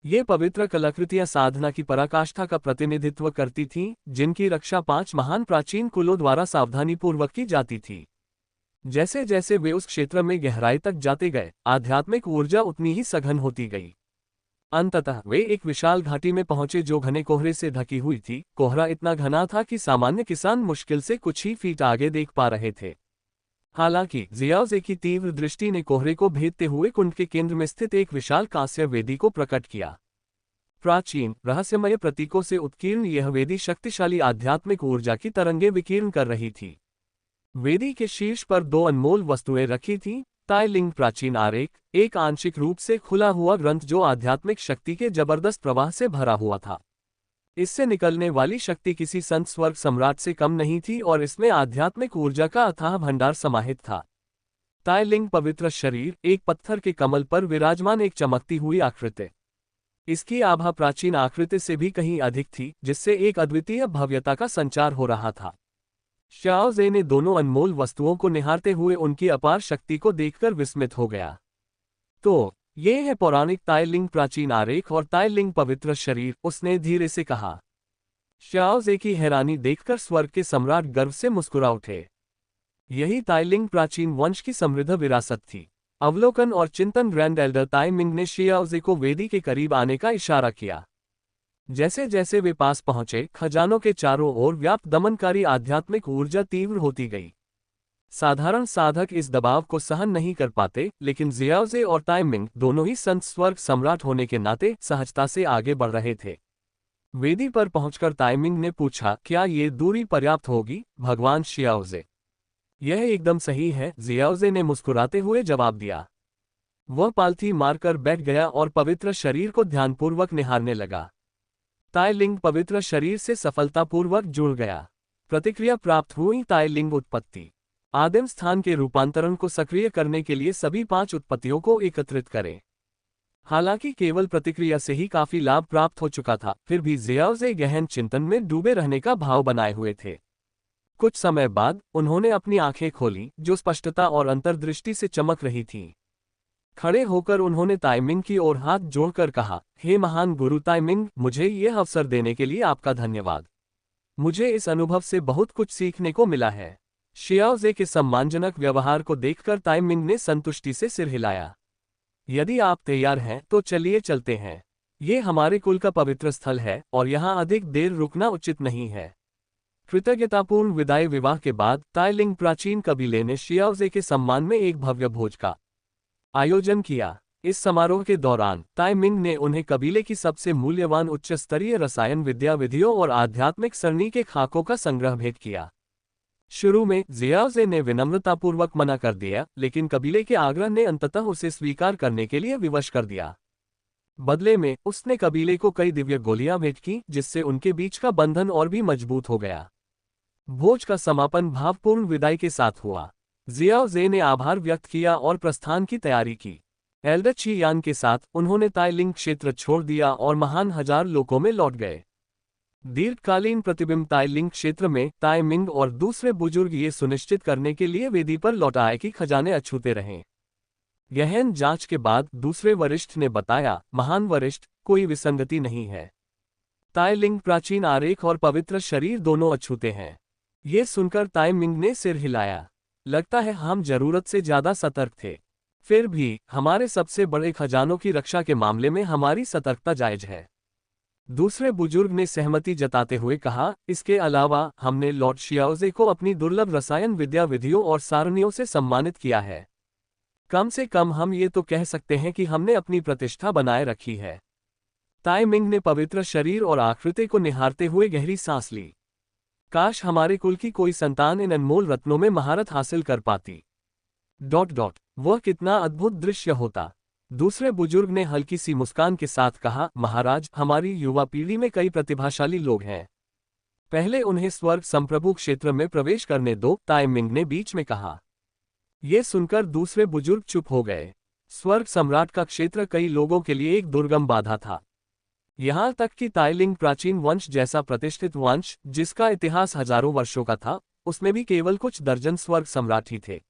ये पवित्र कलाकृतियां साधना की पराकाष्ठा का प्रतिनिधित्व करती थीं, जिनकी रक्षा 5 महान प्राचीन कुलों द्वारा सावधानीपूर्वक की जाती थी। जैसे जैसे वे उस क्षेत्र में गहराई तक जाते गए, आध्यात्मिक ऊर्जा उतनी ही सघन होती गई। अंततः वे एक विशाल घाटी में पहुंचे जो घने कोहरे से ढकी हुई थी। कोहरा इतना घना था कि सामान्य किसान मुश्किल से कुछ ही फीट आगे देख पा रहे थे। हालांकि जियाओजे की तीव्र दृष्टि ने कोहरे को भेदते हुए कुंड के केंद्र में स्थित एक विशाल कांस्य वेदी को प्रकट किया। प्राचीन रहस्यमय प्रतीकों से उत्कीर्ण यह वेदी शक्तिशाली आध्यात्मिक ऊर्जा की तरंगे विकीर्ण कर रही थी। वेदी के शीर्ष पर 2 अनमोल वस्तुएं रखी थीं। ताइलिंग प्राचीन आरेख, एक आंशिक रूप से खुला हुआ ग्रंथ जो आध्यात्मिक शक्ति के जबरदस्त प्रवाह से भरा हुआ था। इससे निकलने वाली शक्ति किसी संत स्वर्ग सम्राट से कम नहीं थी और इसमें आध्यात्मिक ऊर्जा का अथाह भंडार समाहित था। ताइलिंग पवित्र शरीर, एक पत्थर के कमल पर विराजमान एक चमकती हुई आकृति। इसकी आभा प्राचीन आकृति से भी कहीं अधिक थी, जिससे एक अद्वितीय भव्यता का संचार हो रहा था। शाओ जे ने दोनों अनमोल वस्तुओं को निहारते हुए उनकी अपार शक्ति को देखकर विस्मित हो गया। तो ये है पौराणिक ताइलिंग प्राचीन आरेख और ताइलिंग पवित्र शरीर, उसने धीरे से कहा। शाओ जे की हैरानी देखकर स्वर्ग के सम्राट गर्व से मुस्कुरा उठे। यही ताइलिंग प्राचीन वंश की समृद्ध विरासत थी। अवलोकन और चिंतन ग्रैंड एल्डर ताइमिंग ने शाओ जे को वेदी के करीब आने का इशारा किया। जैसे जैसे वे पास पहुंचे, खजानों के चारों ओर व्याप्त दमनकारी आध्यात्मिक ऊर्जा तीव्र होती गई। साधारण साधक इस दबाव को सहन नहीं कर पाते, लेकिन जियाओजे और ताइमिंग दोनों ही संत स्वर्ग सम्राट होने के नाते सहजता से आगे बढ़ रहे थे। वेदी पर पहुंचकर ताइमिंग ने पूछा, क्या ये दूरी पर्याप्त होगी, भगवान जियाओजे? यह एकदम सही है, जियाओजे ने मुस्कुराते हुए जवाब दिया। वह पालथी मारकर बैठ गया और पवित्र शरीर को ध्यानपूर्वक निहारने लगा। ताइलिंग पवित्र शरीर से सफलतापूर्वक जुड़ गया। प्रतिक्रिया प्राप्त हुई। ताइलिंग उत्पत्ति। आदिम स्थान के रूपांतरण को सक्रिय करने के लिए सभी 5 उत्पत्तियों को एकत्रित करें। हालांकि केवल प्रतिक्रिया से ही काफी लाभ प्राप्त हो चुका था, फिर भी जियाओजे गहन चिंतन में डूबे रहने का भाव बनाए हुए थे। कुछ समय बाद उन्होंने अपनी आंखें खोली, जो स्पष्टता और अंतर्दृष्टि से चमक रही थीं। खड़े होकर उन्होंने ताइमिंग की ओर हाथ जोड़कर कहा, हे महान गुरु ताइमिंग, मुझे यह अवसर देने के लिए आपका धन्यवाद। मुझे इस अनुभव से बहुत कुछ सीखने को मिला है। शाओजे के सम्मानजनक व्यवहार को देखकर ताइमिंग ने संतुष्टि से सिर हिलाया। यदि आप तैयार हैं तो चलिए चलते हैं। ये हमारे कुल का पवित्र स्थल है और यहाँ अधिक देर रुकना उचित नहीं है। कृतज्ञतापूर्ण विदाई विवाह के बाद ताइलिंग प्राचीन कबीले ने शाओजे के सम्मान में एक भव्य भोज का आयोजन किया। इस समारोह के दौरान ताइमिंग ने उन्हें कबीले की सबसे मूल्यवान उच्च स्तरीय रसायन विद्या विधियों और आध्यात्मिक सरणी के खाकों का संग्रह भेंट किया। शुरू में जियाओजे ने विनम्रतापूर्वक मना कर दिया, लेकिन कबीले के आग्रह ने अंततः उसे स्वीकार करने के लिए विवश कर दिया। बदले में उसने कबीले को कई दिव्य गोलियां भेंट की, जिससे उनके बीच का बंधन और भी मजबूत हो गया। भोज का समापन भावपूर्ण विदाई के साथ हुआ। जियाओजे ने आभार व्यक्त किया और प्रस्थान की तैयारी की। एल्डर ची यान के साथ उन्होंने ताइलिंग क्षेत्र छोड़ दिया और महान हजार लोगों में लौट गए। दीर्घकालीन प्रतिबिंब ताइलिंग क्षेत्र में ताई मिंग और दूसरे बुजुर्ग ये सुनिश्चित करने के लिए वेदी पर लौट आए कि खजाने अछूते रहें। गहन जांच के बाद दूसरे वरिष्ठ ने बताया, महान वरिष्ठ, कोई विसंगति नहीं है। ताइलिंग प्राचीन आरेख और पवित्र शरीर दोनों अछूते हैं। ये सुनकर ताई मिंग ने सिर हिलाया। लगता है हम जरूरत से ज्यादा सतर्क थे। फिर भी हमारे सबसे बड़े खजानों की रक्षा के मामले में हमारी सतर्कता जायज है। दूसरे बुजुर्ग ने सहमति जताते हुए कहा, इसके अलावा हमने लॉर्ड शियाओजे को अपनी दुर्लभ रसायन विद्या विधियों और सारणियों से सम्मानित किया है। कम से कम हम ये तो कह सकते हैं कि हमने अपनी प्रतिष्ठा बनाए रखी है। ताई मिंग ने पवित्र शरीर और आकृति को निहारते हुए गहरी सांस ली। काश हमारे कुल की कोई संतान इन अनमोल रत्नों में महारत हासिल कर पाती। वह कितना अद्भुत दृश्य होता। दूसरे बुजुर्ग ने हल्की सी मुस्कान के साथ कहा, महाराज, हमारी युवा पीढ़ी में कई प्रतिभाशाली लोग हैं। पहले उन्हें स्वर्ग संप्रभु क्षेत्र में प्रवेश करने दो, ताई मिंग ने बीच में कहा। यह सुनकर दूसरे बुजुर्ग चुप हो गए। स्वर्ग सम्राट का क्षेत्र कई लोगों के लिए एक दुर्गम बाधा था। यहां तक कि ताइलिंग प्राचीन वंश जैसा प्रतिष्ठित वंश, जिसका इतिहास हजारों वर्षों का था, उसमें भी केवल कुछ दर्जन स्वर्ग सम्राट ही थे।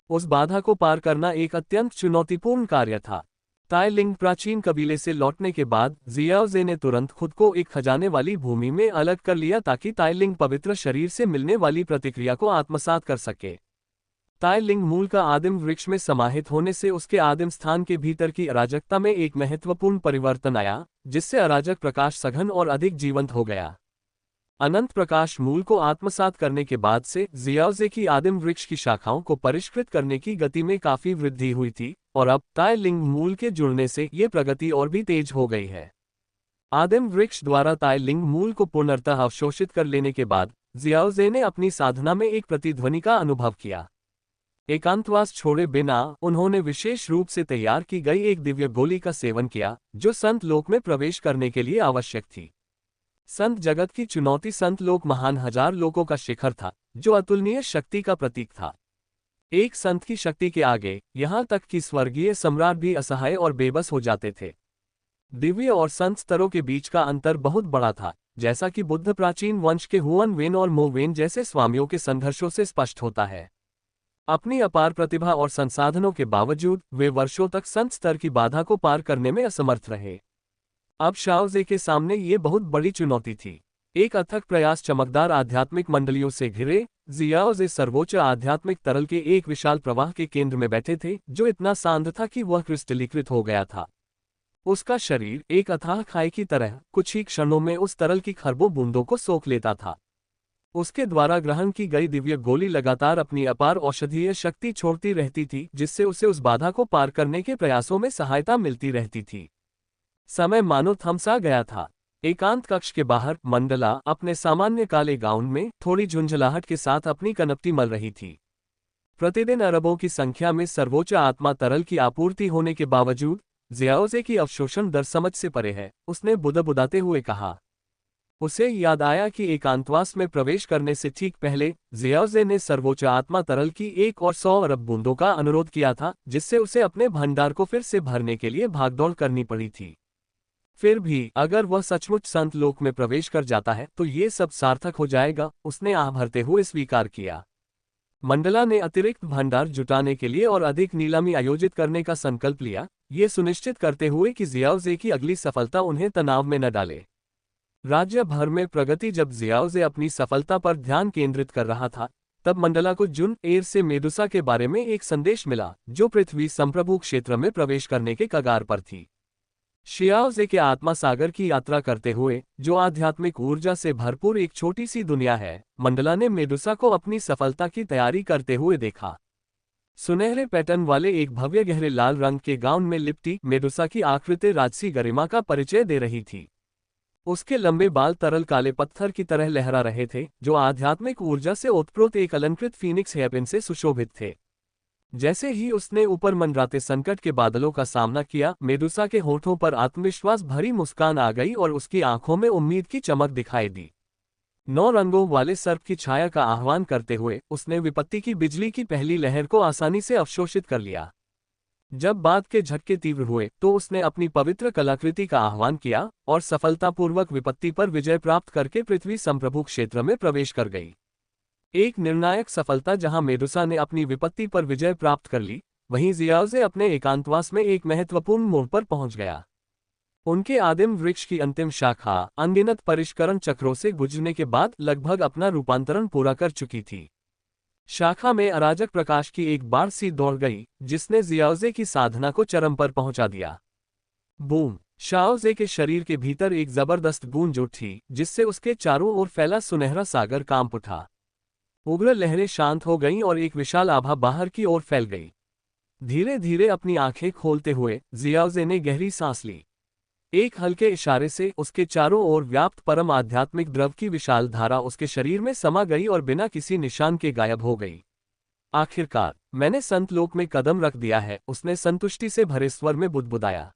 उस बाधा को पार करना एक अत्यंत चुनौतीपूर्ण कार्य था। ताइलिंग प्राचीन कबीले से लौटने के बाद जियाओजे ने तुरंत खुद को एक खजाने वाली भूमि में अलग कर लिया ताकि ताइलिंग पवित्र शरीर से मिलने वाली प्रतिक्रिया को आत्मसात कर सके। ताइलिंग मूल का आदिम वृक्ष में समाहित होने से उसके आदिम स्थान के भीतर की अराजकता में एक महत्वपूर्ण परिवर्तन आया, जिससे अराजक प्रकाश सघन और अधिक जीवंत हो गया। अनंत प्रकाश मूल को आत्मसात करने के बाद से जियाओजे की आदिम वृक्ष की शाखाओं को परिष्कृत करने की गति में काफी वृद्धि हुई थी, और अब ताइलिंग मूल के जुड़ने से ये प्रगति और भी तेज हो गई है। आदिम वृक्ष द्वारा ताइलिंग मूल को पूर्णतः अवशोषित कर लेने के बाद जियाओजे ने अपनी साधना में एक प्रतिध्वनि का अनुभव किया। एकांतवास छोड़े बिना उन्होंने विशेष रूप से तैयार की गई एक दिव्य गोली का सेवन किया, जो संत लोक में प्रवेश करने के लिए आवश्यक थी। संत जगत की चुनौती संत लोक महान हजार लोकों का शिखर था, जो अतुलनीय शक्ति का प्रतीक था। एक संत की शक्ति के आगे यहां तक कि स्वर्गीय सम्राट भी असहाय और बेबस हो जाते थे। दिव्य और संत स्तरों के बीच का अंतर बहुत बड़ा था, जैसा कि बुद्ध प्राचीन वंश के हुअन वेन और मो वेन जैसे स्वामियों के संघर्षों से स्पष्ट होता है। अपनी अपार प्रतिभा और संसाधनों के बावजूद वे वर्षों तक संत स्तर की बाधा को पार करने में असमर्थ रहे। अब शाओजे के सामने ये बहुत बड़ी चुनौती थी। एक अथक प्रयास चमकदार आध्यात्मिक मंडलियों से घिरे जियाओजे सर्वोच्च आध्यात्मिक तरल के एक विशाल प्रवाह के केंद्र में बैठे थे, जो इतना शांत था कि वह क्रिस्टलीकृत हो गया था। उसका शरीर एक अथाह खाई की तरह कुछ ही क्षणों में उस तरल की खरबों बूंदों को सोख लेता था। उसके द्वारा ग्रहण की गई दिव्य गोली लगातार अपनी अपार औषधीय शक्ति छोड़ती रहती थी, जिससे उसे उस बाधा को पार करने के प्रयासों में सहायता मिलती रहती थी। समय मानो थमसा गया था। एकांत कक्ष के बाहर मंडला अपने सामान्य काले गाउन में थोड़ी झुंझलाहट के साथ अपनी कनपटी मल रही थी। प्रतिदिन अरबों की संख्या में सर्वोच्च आत्मा तरल की आपूर्ति होने के बावजूद जियाओजे की अवशोषण दर समझ से परे है, उसने बुदबुदाते हुए कहा। उसे याद आया कि एकांतवास में प्रवेश करने से ठीक पहले जियाओजे ने सर्वोच्च आत्मा तरल की 100 अरब बूंदों का अनुरोध किया था, जिससे उसे अपने भंडार को फिर से भरने के लिए भागदौड़ करनी पड़ी थी। फिर भी अगर वह सचमुच संत लोक में प्रवेश कर जाता है तो ये सब सार्थक हो जाएगा, उसने आह भरते हुए स्वीकार किया। मंडला ने अतिरिक्त भंडार जुटाने के लिए और अधिक नीलामी आयोजित करने का संकल्प लिया, ये सुनिश्चित करते हुए कि जियाओजे की अगली सफलता उन्हें तनाव में न डाले। राज्य भर में प्रगति जब जियाओजे अपनी सफलता पर ध्यान केंद्रित कर रहा था, तब मंडला को जुन एर से मेडुसा के बारे में एक संदेश मिला, जो पृथ्वी संप्रभु क्षेत्र में प्रवेश करने के कगार पर थी। शियाओजे के आत्मा सागर की यात्रा करते हुए, जो आध्यात्मिक ऊर्जा से भरपूर एक छोटी सी दुनिया है, मंडला ने मेडुसा को अपनी सफलता की तैयारी करते हुए देखा। सुनहरे पैटर्न वाले एक भव्य गहरे लाल रंग के गाउन में लिपटी मेडुसा की आकृति राजसी गरिमा का परिचय दे रही थी। उसके लंबे बाल तरल काले पत्थर की तरह लहरा रहे थे, जो आध्यात्मिक ऊर्जा से ओतप्रोत एक अलंकृत फीनिक्स हेयरपिन से सुशोभित थे। जैसे ही उसने ऊपर मंडराते संकट के बादलों का सामना किया, मेडुसा के होठों पर आत्मविश्वास भरी मुस्कान आ गई और उसकी आंखों में उम्मीद की चमक दिखाई दी। 9 रंगों वाले सर्प की छाया का आह्वान करते हुए उसने विपत्ति की बिजली की पहली लहर को आसानी से अवशोषित कर लिया। जब बाद के झटके तीव्र हुए तो उसने अपनी पवित्र कलाकृति का आह्वान किया और सफलतापूर्वक विपत्ति पर विजय प्राप्त करके पृथ्वी संप्रभु क्षेत्र में प्रवेश कर गई। एक निर्णायक सफलता जहां मेडुसा ने अपनी विपत्ति पर विजय प्राप्त कर ली, वहीं जियाओजे अपने एकांतवास में एक महत्वपूर्ण मोड़ पर पहुंच गया। उनके आदिम वृक्ष की अंतिम शाखा अनगिनत परिष्करण चक्रों से गुजरने के बाद लगभग अपना रूपांतरण पूरा कर चुकी थी। शाखा में अराजक प्रकाश की एक बाढ़ सी दौड़ गई, जिसने जियाओजे की साधना को चरम पर पहुंचा दिया। बूम! शाओजे के शरीर के भीतर एक जबरदस्त गूंज उठी, जिससे उसके चारों ओर फैला सुनहरा सागर कांप उठा। उग्र लहरें शांत हो गईं और एक विशाल आभा बाहर की ओर फैल गई। धीरे धीरे अपनी आंखें खोलते हुए जियाओजे ने गहरी सांस ली। एक हल्के इशारे से उसके चारों ओर व्याप्त परम आध्यात्मिक द्रव की विशाल धारा उसके शरीर में समा गई और बिना किसी निशान के गायब हो गई। आखिरकार मैंने संत लोक में कदम रख दिया है, उसने संतुष्टि से भरे स्वर में बुदबुदाया।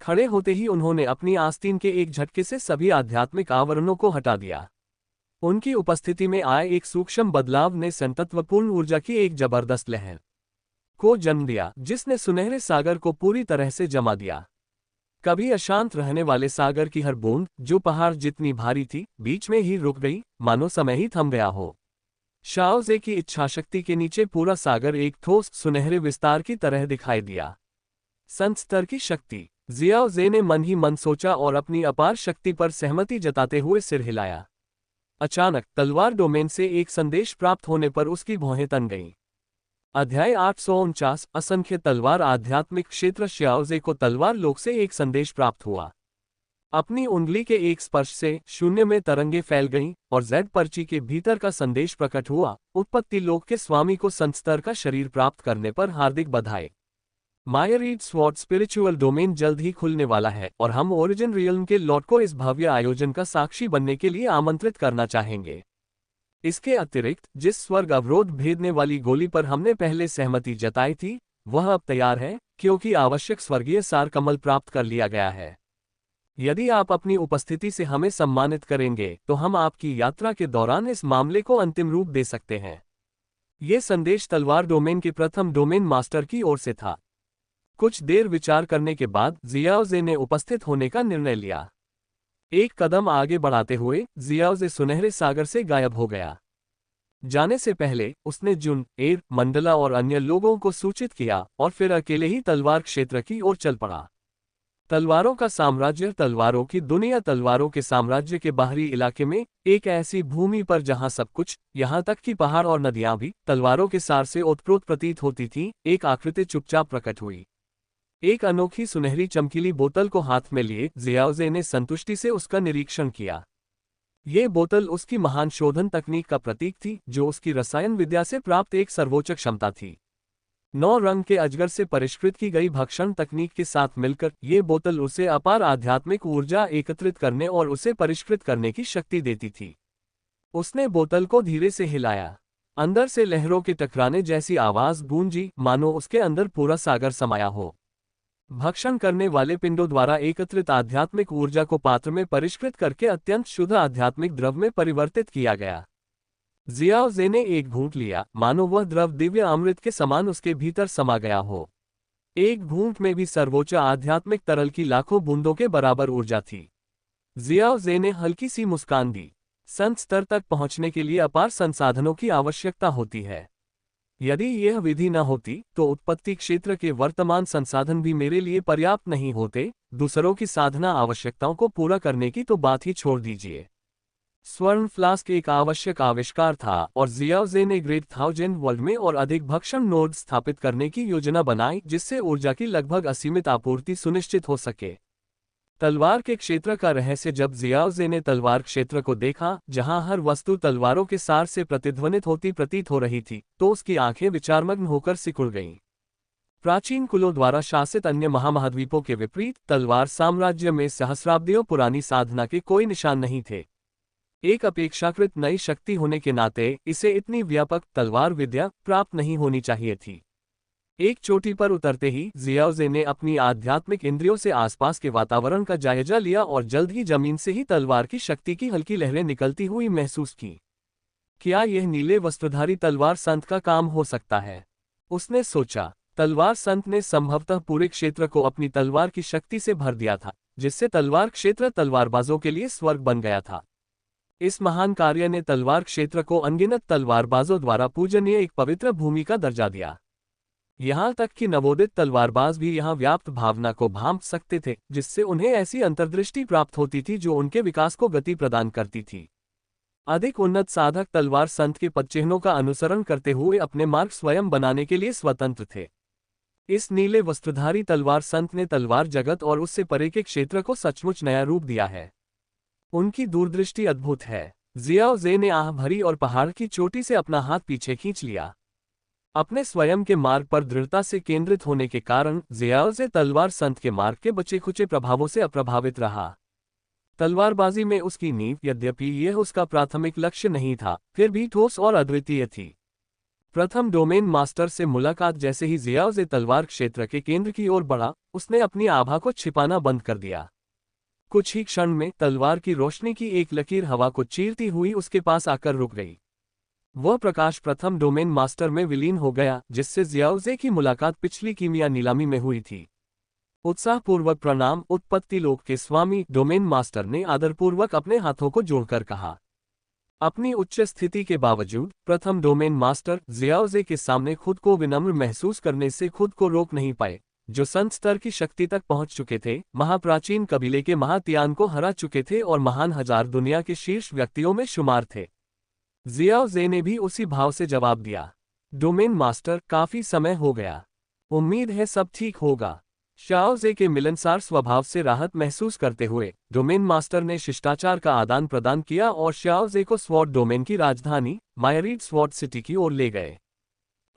खड़े होते ही उन्होंने अपनी आस्तीन के एक झटके से सभी आध्यात्मिक आवरणों को हटा दिया। उनकी उपस्थिति में आए एक सूक्ष्म बदलाव ने संतत्वपूर्ण ऊर्जा की एक जबरदस्त लहर को जन्म दिया, जिसने सुनहरे सागर को पूरी तरह से जमा दिया। कभी अशांत रहने वाले सागर की हर बूंद, जो पहाड़ जितनी भारी थी, बीच में ही रुक गई, मानो समय ही थम गया हो। शाओजे की इच्छाशक्ति के नीचे पूरा सागर एक ठोस सुनहरे विस्तार की तरह दिखाई दिया। संत स्तर की शक्ति। जियाओजे ने मन ही मन सोचा और अपनी अपार शक्ति पर सहमति जताते हुए सिर हिलाया। अचानक तलवार डोमेन से एक संदेश प्राप्त होने पर उसकी भौहें तन गईं। अध्याय 849 असंख्य तलवार आध्यात्मिक क्षेत्र। शाओजे को तलवार लोक से एक संदेश प्राप्त हुआ। अपनी उंगली के एक स्पर्श से शून्य में तरंगे फैल गईं और जेड पर्ची के भीतर का संदेश प्रकट हुआ। उत्पत्ति लोक के स्वामी को संत स्तर का शरीर प्राप्त करने पर हार्दिक बधाई। मायरीड स्वॉर्ड स्पिरिचुअल डोमेन जल्द ही खुलने वाला है और हम ओरिजिन रियल्म के लॉर्ड को इस भव्य आयोजन का साक्षी बनने के लिए आमंत्रित करना चाहेंगे। इसके अतिरिक्त जिस स्वर्ग अवरोध भेदने वाली गोली पर हमने पहले सहमति जताई थी, वह अब तैयार है, क्योंकि आवश्यक स्वर्गीय सार कमल प्राप्त कर लिया गया है। यदि आप अपनी उपस्थिति से हमें सम्मानित करेंगे तो हम आपकी यात्रा के दौरान इस मामले को अंतिम रूप दे सकते हैं। ये संदेश तलवार डोमेन के प्रथम डोमेन मास्टर की ओर से था। कुछ देर विचार करने के बाद जियाओजे ने उपस्थित होने का निर्णय लिया। एक कदम आगे बढ़ाते हुए जियाओजे सुनहरे सागर से गायब हो गया। जाने से पहले उसने जुन, एर, मंडला और अन्य लोगों को सूचित किया और फिर अकेले ही तलवार क्षेत्र की ओर चल पड़ा। तलवारों का साम्राज्य। तलवारों की दुनिया। तलवारों के साम्राज्य के बाहरी इलाके में एक ऐसी भूमि पर जहां सब कुछ, यहां तक कि पहाड़ और नदियां भी, तलवारों के सार से ओतप्रोत प्रतीत होती थीं, एक आकृति चुपचाप प्रकट हुई। एक अनोखी सुनहरी चमकीली बोतल को हाथ में लिए जियाओजे ने संतुष्टि से उसका निरीक्षण किया। ये बोतल उसकी महान शोधन तकनीक का प्रतीक थी, जो उसकी रसायन विद्या से प्राप्त एक सर्वोच्च क्षमता थी। 9 रंग के अजगर से परिष्कृत की गई भक्षण तकनीक के साथ मिलकर ये बोतल उसे अपार आध्यात्मिक ऊर्जा एकत्रित करने और उसे परिष्कृत करने की शक्ति देती थी। उसने बोतल को धीरे से हिलाया। अंदर से लहरों के टकराने जैसी आवाज गूंजी, मानो उसके अंदर पूरा सागर समाया हो। भक्षण करने वाले पिंडों द्वारा एकत्रित आध्यात्मिक ऊर्जा को पात्र में परिष्कृत करके अत्यंत शुद्ध आध्यात्मिक द्रव में परिवर्तित किया गया। जियाओजे ने एक घूंट लिया, मानो वह द्रव दिव्य अमृत के समान उसके भीतर समा गया हो। एक घूंट में भी सर्वोच्च आध्यात्मिक तरल की लाखों बूंदों के बराबर ऊर्जा थी। जियाओजे ने हल्की सी मुस्कान दी। संत स्तर तक पहुंचने के लिए अपार संसाधनों की आवश्यकता होती है। यदि यह विधि न होती तो उत्पत्ति क्षेत्र के वर्तमान संसाधन भी मेरे लिए पर्याप्त नहीं होते। दूसरों की साधना आवश्यकताओं को पूरा करने की तो बात ही छोड़ दीजिए। स्वर्ण फ्लास्क एक आवश्यक आविष्कार था और जियाओजे ने ग्रेट 1000 वर्ल्ड में और अधिक भक्षण नोड स्थापित करने की योजना बनाई, जिससे ऊर्जा की लगभग असीमित आपूर्ति सुनिश्चित हो सके। तलवार के क्षेत्र का रहस्य। जब जियाओजे ने तलवार क्षेत्र को देखा, जहां हर वस्तु तलवारों के सार से प्रतिध्वनित होती प्रतीत हो रही थी, तो उसकी आंखें विचारमग्न होकर सिकुड़ गईं। प्राचीन कुलों द्वारा शासित अन्य महामहाद्वीपों के विपरीत तलवार साम्राज्य में सहस्राब्दियों पुरानी साधना के कोई निशान नहीं थे। एक अपेक्षाकृत नई शक्ति होने के नाते इसे इतनी व्यापक तलवार विद्या प्राप्त नहीं होनी चाहिए थी। एक चोटी पर उतरते ही जियाओजे ने अपनी आध्यात्मिक इंद्रियों से आसपास के वातावरण का जायजा लिया और जल्द ही जमीन से ही तलवार की शक्ति की हल्की लहरें निकलती हुई महसूस की। क्या यह नीले वस्त्रधारी तलवार संत का काम हो सकता है? उसने सोचा। तलवार संत ने संभवतः पूरे क्षेत्र को अपनी तलवार की शक्ति से भर दिया था, जिससे तलवार क्षेत्र तलवारबाजों के लिए स्वर्ग बन गया था। इस महान कार्य ने तलवार क्षेत्र को अनगिनत तलवारबाजों द्वारा पूजनीय एक पवित्र भूमि का दर्जा दिया। यहाँ तक कि नवोदित तलवारबाज भी यहाँ व्याप्त भावना को भांप सकते थे, जिससे उन्हें ऐसी अंतर्दृष्टि प्राप्त होती थी जो उनके विकास को गति प्रदान करती थी। अधिक उन्नत साधक तलवार संत के पदचिह्नों का अनुसरण करते हुए अपने मार्ग स्वयं बनाने के लिए स्वतंत्र थे। इस नीले वस्त्रधारी तलवार संत ने तलवार जगत और उससे परे के क्षेत्र को सचमुच नया रूप दिया है। उनकी दूरदृष्टि अद्भुत है। जियाओ जे ने आह भरी और पहाड़ की चोटी से अपना हाथ पीछे खींच लिया। अपने स्वयं के मार्ग पर दृढ़ता से केंद्रित होने के कारण जियाओ जे तलवार संत के मार्ग के बचे खुचे प्रभावों से अप्रभावित रहा। तलवारबाजी में उसकी नींव, यद्यपि यह उसका प्राथमिक लक्ष्य नहीं था, फिर भी ठोस और अद्वितीय थी। प्रथम डोमेन मास्टर से मुलाकात जैसे ही जियाओ जे तलवार क्षेत्र के केंद्र की ओर बढ़ा, उसने अपनी आभा को छिपाना बंद कर दिया। कुछ ही क्षण में तलवार की रोशनी की एक लकीर हवा को चीरती हुई उसके पास आकर रुक गई। वह प्रकाश प्रथम डोमेन मास्टर में विलीन हो गया, जिससे जियाओ जे की मुलाकात पिछली कीमिया नीलामी में हुई थी। उत्साहपूर्वक प्रणाम उत्पत्ति लोक के स्वामी, डोमेन मास्टर ने आदरपूर्वक अपने हाथों को जोड़कर कहा। अपनी उच्च स्थिति के बावजूद प्रथम डोमेन मास्टर जियाओ जे के सामने खुद को विनम्र महसूस करने से खुद को रोक नहीं पाए, जो संत स्तर की शक्ति तक पहुंच चुके थे, महाप्राचीन कबीले के महातियान को हरा चुके थे और महान हजार दुनिया के शीर्ष व्यक्तियों में शुमार थे। जियाओ जे ने भी उसी भाव से जवाब दिया। डोमेन मास्टर, काफी समय हो गया। उम्मीद है सब ठीक होगा। शाओ जे के मिलनसार स्वभाव से राहत महसूस करते हुए डोमेन मास्टर ने शिष्टाचार का आदान प्रदान किया और शाओ जे को स्वॉर्ड डोमेन की राजधानी मायरीड स्वॉर्ड सिटी की ओर ले गए।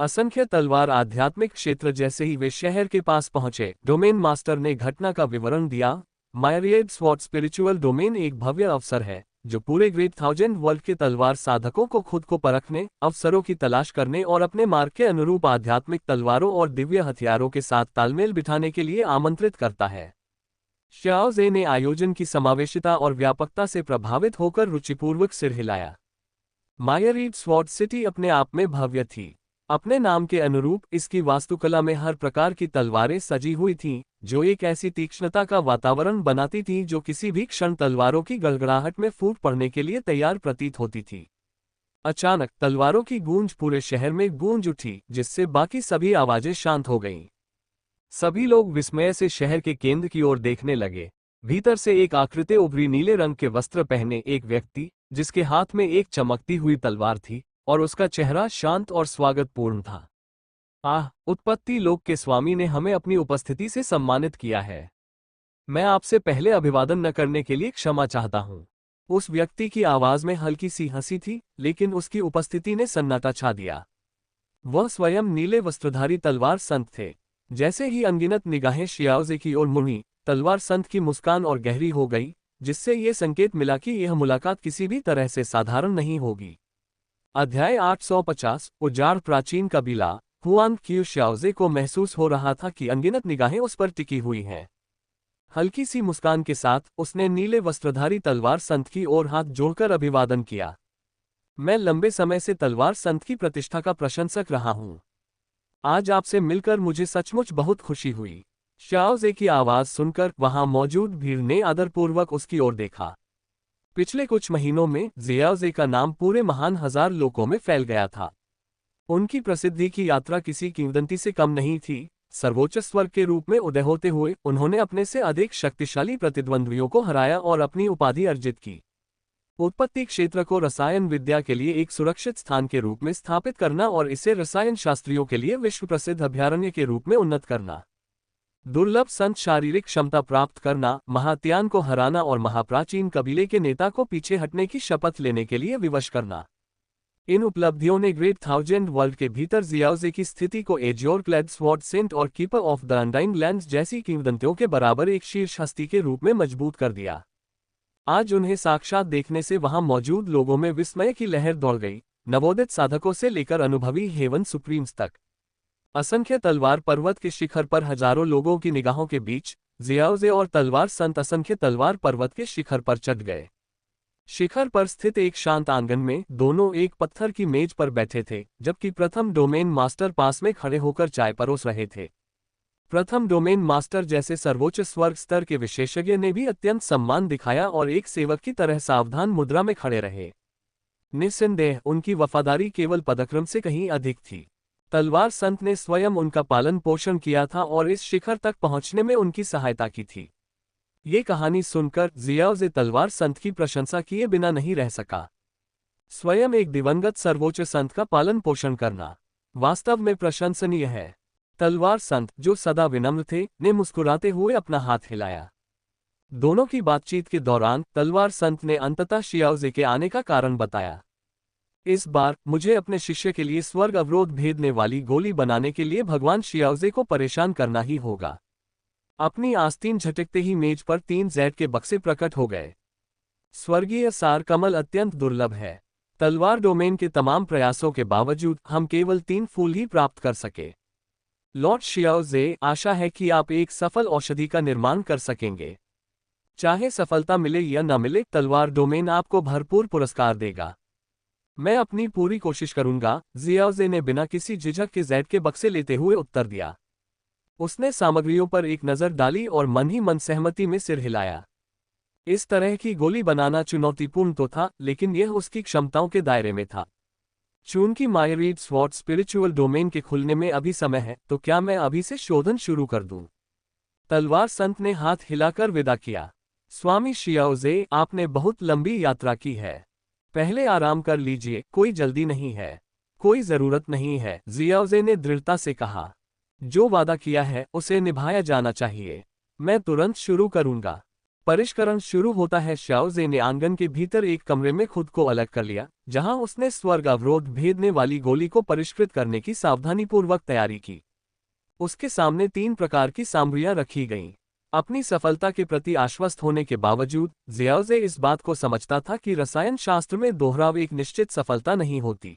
असंख्य तलवार आध्यात्मिक क्षेत्र जैसे ही वे शहर के पास पहुंचे, डोमेन मास्टर ने घटना का विवरण दिया। मायरीड स्वॉर्ड स्पिरिचुअल डोमेन एक भव्य अवसर है, जो पूरे ग्रेट थाउजेंड वर्ल्ड के तलवार साधकों को खुद को परखने, अवसरों की तलाश करने और अपने मार्ग के अनुरूप आध्यात्मिक तलवारों और दिव्य हथियारों के साथ तालमेल बिठाने के लिए आमंत्रित करता है। शाओ जे ने आयोजन की समावेशिता और व्यापकता से प्रभावित होकर रुचिपूर्वक सिर हिलाया। मायरीड स्वॉर्ड सिटी अपने आप में भव्य थी। अपने नाम के अनुरूप इसकी वास्तुकला में हर प्रकार की तलवारें सजी हुई थीं, जो एक ऐसी तीक्ष्णता का वातावरण बनाती थीं जो किसी भी क्षण तलवारों की गड़गड़ाहट में फूट पड़ने के लिए तैयार प्रतीत होती थी। अचानक तलवारों की गूंज पूरे शहर में गूंज उठी, जिससे बाकी सभी आवाजें शांत हो गईं। सभी लोग विस्मय से शहर के केंद्र की ओर देखने लगे। भीतर से एक आकृति उभरी, नीले रंग के वस्त्र पहने एक व्यक्ति, जिसके हाथ में एक चमकती हुई तलवार थी और उसका चेहरा शांत और स्वागतपूर्ण था। आह, उत्पत्ति लोक के स्वामी ने हमें अपनी उपस्थिति से सम्मानित किया है। मैं आपसे पहले अभिवादन न करने के लिए क्षमा चाहता हूँ। उस व्यक्ति की आवाज में हल्की सी हंसी थी, लेकिन उसकी उपस्थिति ने सन्नाटा छा दिया। वह स्वयं नीले वस्त्रधारी तलवार संत थे। जैसे ही अनगिनत निगाहें शियाओ जे की ओर मुड़ी, तलवार संत की मुस्कान और गहरी हो गई, जिससे ये संकेत मिला कि यह मुलाकात किसी भी तरह से साधारण नहीं होगी। अध्याय 850 उजाड़ प्राचीन कबीला। हुआन क्यू शाओ जे को महसूस हो रहा था कि अनगिनत निगाहें उस पर टिकी हुई हैं। हल्की सी मुस्कान के साथ उसने नीले वस्त्रधारी तलवार संत की ओर हाथ जोड़कर अभिवादन किया। मैं लंबे समय से तलवार संत की प्रतिष्ठा का प्रशंसक रहा हूँ। आज आपसे मिलकर मुझे सचमुच बहुत खुशी हुई। शाओ जे की आवाज सुनकर वहां मौजूद भीड़ ने आदरपूर्वक उसकी ओर देखा। पिछले कुछ महीनों में जियाओ जे का नाम पूरे महान हजार लोगों में फैल गया था। उनकी प्रसिद्धि की यात्रा किसी किंवदंती से कम नहीं थी। सर्वोच्च स्वर्ग के रूप में उदय होते हुए उन्होंने अपने से अधिक शक्तिशाली प्रतिद्वंद्वियों को हराया और अपनी उपाधि अर्जित की। उत्पत्ति क्षेत्र को रसायन विद्या के लिए एक सुरक्षित स्थान के रूप में स्थापित करना और इसे रसायन शास्त्रियों के लिए विश्व प्रसिद्ध अभयारण्य के रूप में उन्नत करना, दुर्लभ संत शारीरिक क्षमता प्राप्त करना, महात्यान को हराना और महाप्राचीन कबीले के नेता को पीछे हटने की शपथ लेने के लिए विवश करना। इन उपलब्धियों ने ग्रेट थाउजेंड वर्ल्ड के भीतर जियाओ जे की स्थिति को एज्योर क्लैड स्वॉर्ड सेंट और keeper of the undying lands जैसी किंवदंतियों के बराबर एक शीर्ष हस्ती के रूप में मजबूत कर दिया। आज उन्हें साक्षात देखने से वहां मौजूद लोगों में विस्मय की लहर दौड़ गई, नवोदित साधकों से लेकर अनुभवी हेवन सुप्रीम्स तक। असंख्य तलवार पर्वत के शिखर पर हजारों लोगों की निगाहों के बीच जियाओ जे और तलवार संत असंख्य तलवार पर्वत के शिखर पर चढ़ गए। शिखर पर स्थित एक शांत आंगन में दोनों एक पत्थर की मेज पर बैठे थे, जबकि प्रथम डोमेन मास्टर पास में खड़े होकर चाय परोस रहे थे। प्रथम डोमेन मास्टर जैसे सर्वोच्च स्वर्ग स्तर के विशेषज्ञ ने भी अत्यंत सम्मान दिखाया और एक सेवक की तरह सावधान मुद्रा में खड़े रहे। निस्संदेह उनकी वफादारी केवल पदक्रम से कहीं अधिक थी। तलवार संत ने स्वयं उनका पालन पोषण किया था और इस शिखर तक पहुंचने में उनकी सहायता की थी। ये कहानी सुनकर जियाओजे तलवार संत की प्रशंसा किए बिना नहीं रह सका। स्वयं एक दिवंगत सर्वोच्च संत का पालन पोषण करना वास्तव में प्रशंसनीय है। तलवार संत, जो सदा विनम्र थे, ने मुस्कुराते हुए अपना हाथ हिलाया। दोनों की बातचीत के दौरान तलवार संत ने अंततः शियाओजे के आने का कारण बताया। इस बार मुझे अपने शिष्य के लिए स्वर्ग अवरोध भेदने वाली गोली बनाने के लिए भगवान शियाओजे को परेशान करना ही होगा। अपनी आस्तीन झटकते ही मेज पर 3 जेड के बक्से प्रकट हो गए। स्वर्गीय सार कमल अत्यंत दुर्लभ है। तलवार डोमेन के तमाम प्रयासों के बावजूद हम केवल 3 फूल ही प्राप्त कर सके। लॉर्ड शियाओजे, आशा है कि आप एक सफल औषधि का निर्माण कर सकेंगे। चाहे सफलता मिले या न मिले, तलवार डोमेन आपको भरपूर पुरस्कार देगा। मैं अपनी पूरी कोशिश करूंगा, जियाओजे ने बिना किसी झिझक के जेड के बक्से लेते हुए उत्तर दिया। उसने सामग्रियों पर एक नज़र डाली और मन ही मन सहमति में सिर हिलाया। इस तरह की गोली बनाना चुनौतीपूर्ण तो था, लेकिन यह उसकी क्षमताओं के दायरे में था। चूंकि मायरीड स्वॉर्ड स्पिरिचुअल डोमेन के खुलने में अभी समय है, तो क्या मैं अभी से शोधन शुरू कर दूं? तलवार संत ने हाथ हिलाकर विदा किया। स्वामी शियाओजे, आपने बहुत लंबी यात्रा की है। पहले आराम कर लीजिए, कोई जल्दी नहीं है। कोई जरूरत नहीं है, जियाओजे ने दृढ़ता से कहा। जो वादा किया है उसे निभाया जाना चाहिए। मैं तुरंत शुरू करूंगा। परिष्करण शुरू होता है। शियाओजे ने आंगन के भीतर एक कमरे में खुद को अलग कर लिया, जहां उसने स्वर्ग अवरोध भेदने वाली गोली को परिष्कृत करने की सावधानीपूर्वक तैयारी की। उसके सामने 3 प्रकार की सामग्रियां रखी गईं। अपनी सफलता के प्रति आश्वस्त होने के बावजूद जियाओजे इस बात को समझता था कि रसायन शास्त्र में दोहराव एक निश्चित सफलता नहीं होती।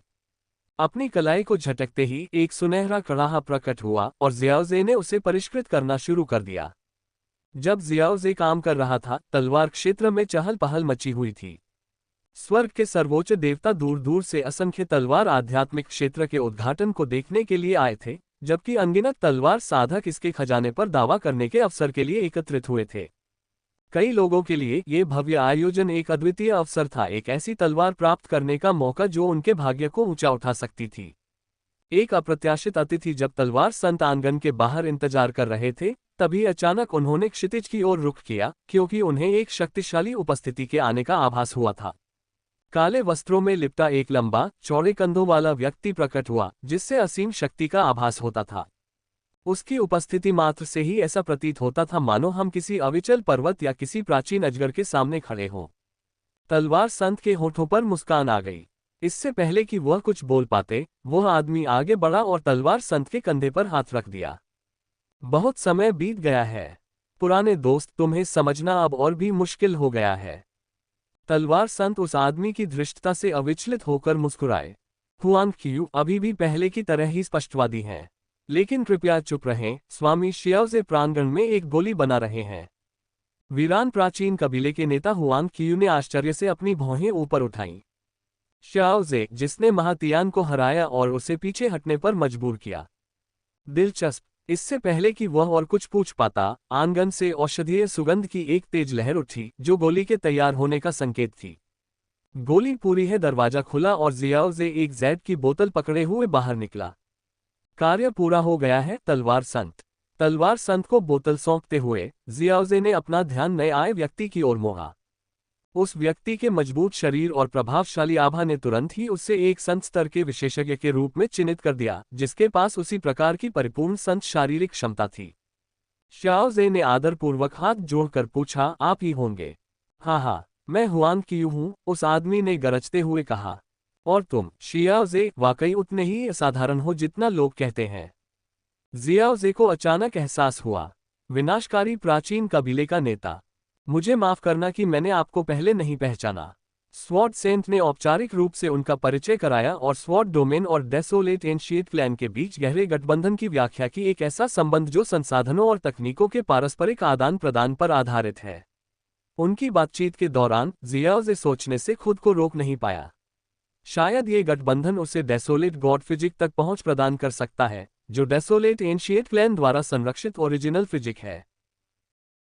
अपनी कलाई को झटकते ही एक सुनहरा कड़ाहा प्रकट हुआ और जियाओजे ने उसे परिष्कृत करना शुरू कर दिया। जब जियाओजे काम कर रहा था, तलवार क्षेत्र में चहल पहल मची हुई थी। स्वर्ग के सर्वोच्च देवता दूर दूर से असंख्य तलवार आध्यात्मिक क्षेत्र के उद्घाटन को देखने के लिए आए थे, जबकि अनगिनत तलवार साधक इसके खजाने पर दावा करने के अवसर के लिए एकत्रित हुए थे। कई लोगों के लिए ये भव्य आयोजन एक अद्वितीय अवसर था, एक ऐसी तलवार प्राप्त करने का मौका जो उनके भाग्य को ऊंचा उठा सकती थी। एक अप्रत्याशित अतिथि जब तलवार संत आंगन के बाहर इंतजार कर रहे थे, तभी अचानक उन्होंने क्षितिज की ओर रुख किया, क्योंकि उन्हें एक शक्तिशाली उपस्थिति के आने का आभास हुआ था। काले वस्त्रों में लिपटा एक लंबा, चौड़े कंधों वाला व्यक्ति प्रकट हुआ, जिससे असीम शक्ति का आभास होता था। उसकी उपस्थिति मात्र से ही ऐसा प्रतीत होता था मानो हम किसी अविचल पर्वत या किसी प्राचीन अजगर के सामने खड़े हों। तलवार संत के होठों पर मुस्कान आ गई। इससे पहले कि वह कुछ बोल पाते, वह आदमी आगे बढ़ा और तलवार संत के कंधे पर हाथ रख दिया। बहुत समय बीत गया है पुराने दोस्त, तुम्हें समझना अब और भी मुश्किल हो गया है। तलवार संत उस आदमी की धृष्टता से अविचलित होकर मुस्कुराए। हुआंग क्यू अभी भी पहले की तरह ही स्पष्टवादी हैं, लेकिन कृपया चुप रहें। स्वामी शियाओजे प्रांगण में एक गोली बना रहे हैं। वीरान प्राचीन कबीले के नेता हुआंग क्यू ने आश्चर्य से अपनी भौहें ऊपर उठाईं। शियाओजे, जिसने महातियान को हराया और उसे पीछे हटने पर मजबूर किया। दिलचस्प। इससे पहले कि वह और कुछ पूछ पाता, आंगन से औषधीय सुगंध की एक तेज लहर उठी, जो गोली के तैयार होने का संकेत थी। गोली पूरी है। दरवाजा खुला और जियाओजे एक जेड की बोतल पकड़े हुए बाहर निकला। कार्य पूरा हो गया है, तलवार संत। तलवार संत को बोतल सौंपते हुए जियाओजे ने अपना ध्यान नए आए व्यक्ति की ओर मोड़ा। उस व्यक्ति के मजबूत शरीर और प्रभावशाली आभा ने तुरंत ही उससे एक संत स्तर के विशेषज्ञ के रूप में चिन्हित कर दिया, जिसके पास उसी प्रकार की परिपूर्ण संत शारीरिक क्षमता थी। शियाओजे ने आदरपूर्वक हाथ जोड़कर पूछा, आप ही होंगे? हाँ, मैं हुआंग क्यू हूँ, उस आदमी ने गरजते हुए कहा। और तुम? शियाओजे, वाकई उतने ही असाधारण हो जितना लोग कहते हैं। जियाओजे को अचानक एहसास हुआ, विनाशकारी प्राचीन कबीले का नेता। मुझे माफ करना कि मैंने आपको पहले नहीं पहचाना। स्वॉर्ड सेंट ने औपचारिक रूप से उनका परिचय कराया और स्वॉर्ड डोमेन और डेसोलेट एंशिएट क्लैन के बीच गहरे गठबंधन की व्याख्या की, एक ऐसा संबंध जो संसाधनों और तकनीकों के पारस्परिक आदान प्रदान पर आधारित है। उनकी बातचीत के दौरान जियाओजे सोचने से खुद को रोक नहीं पाया। शायद ये गठबंधन उसे डेसोलेट गॉड फिजिक तक पहुंच प्रदान कर सकता है, जो डेसोलेट एंशिएट प्लान द्वारा संरक्षित ओरिजिनल फिजिक है।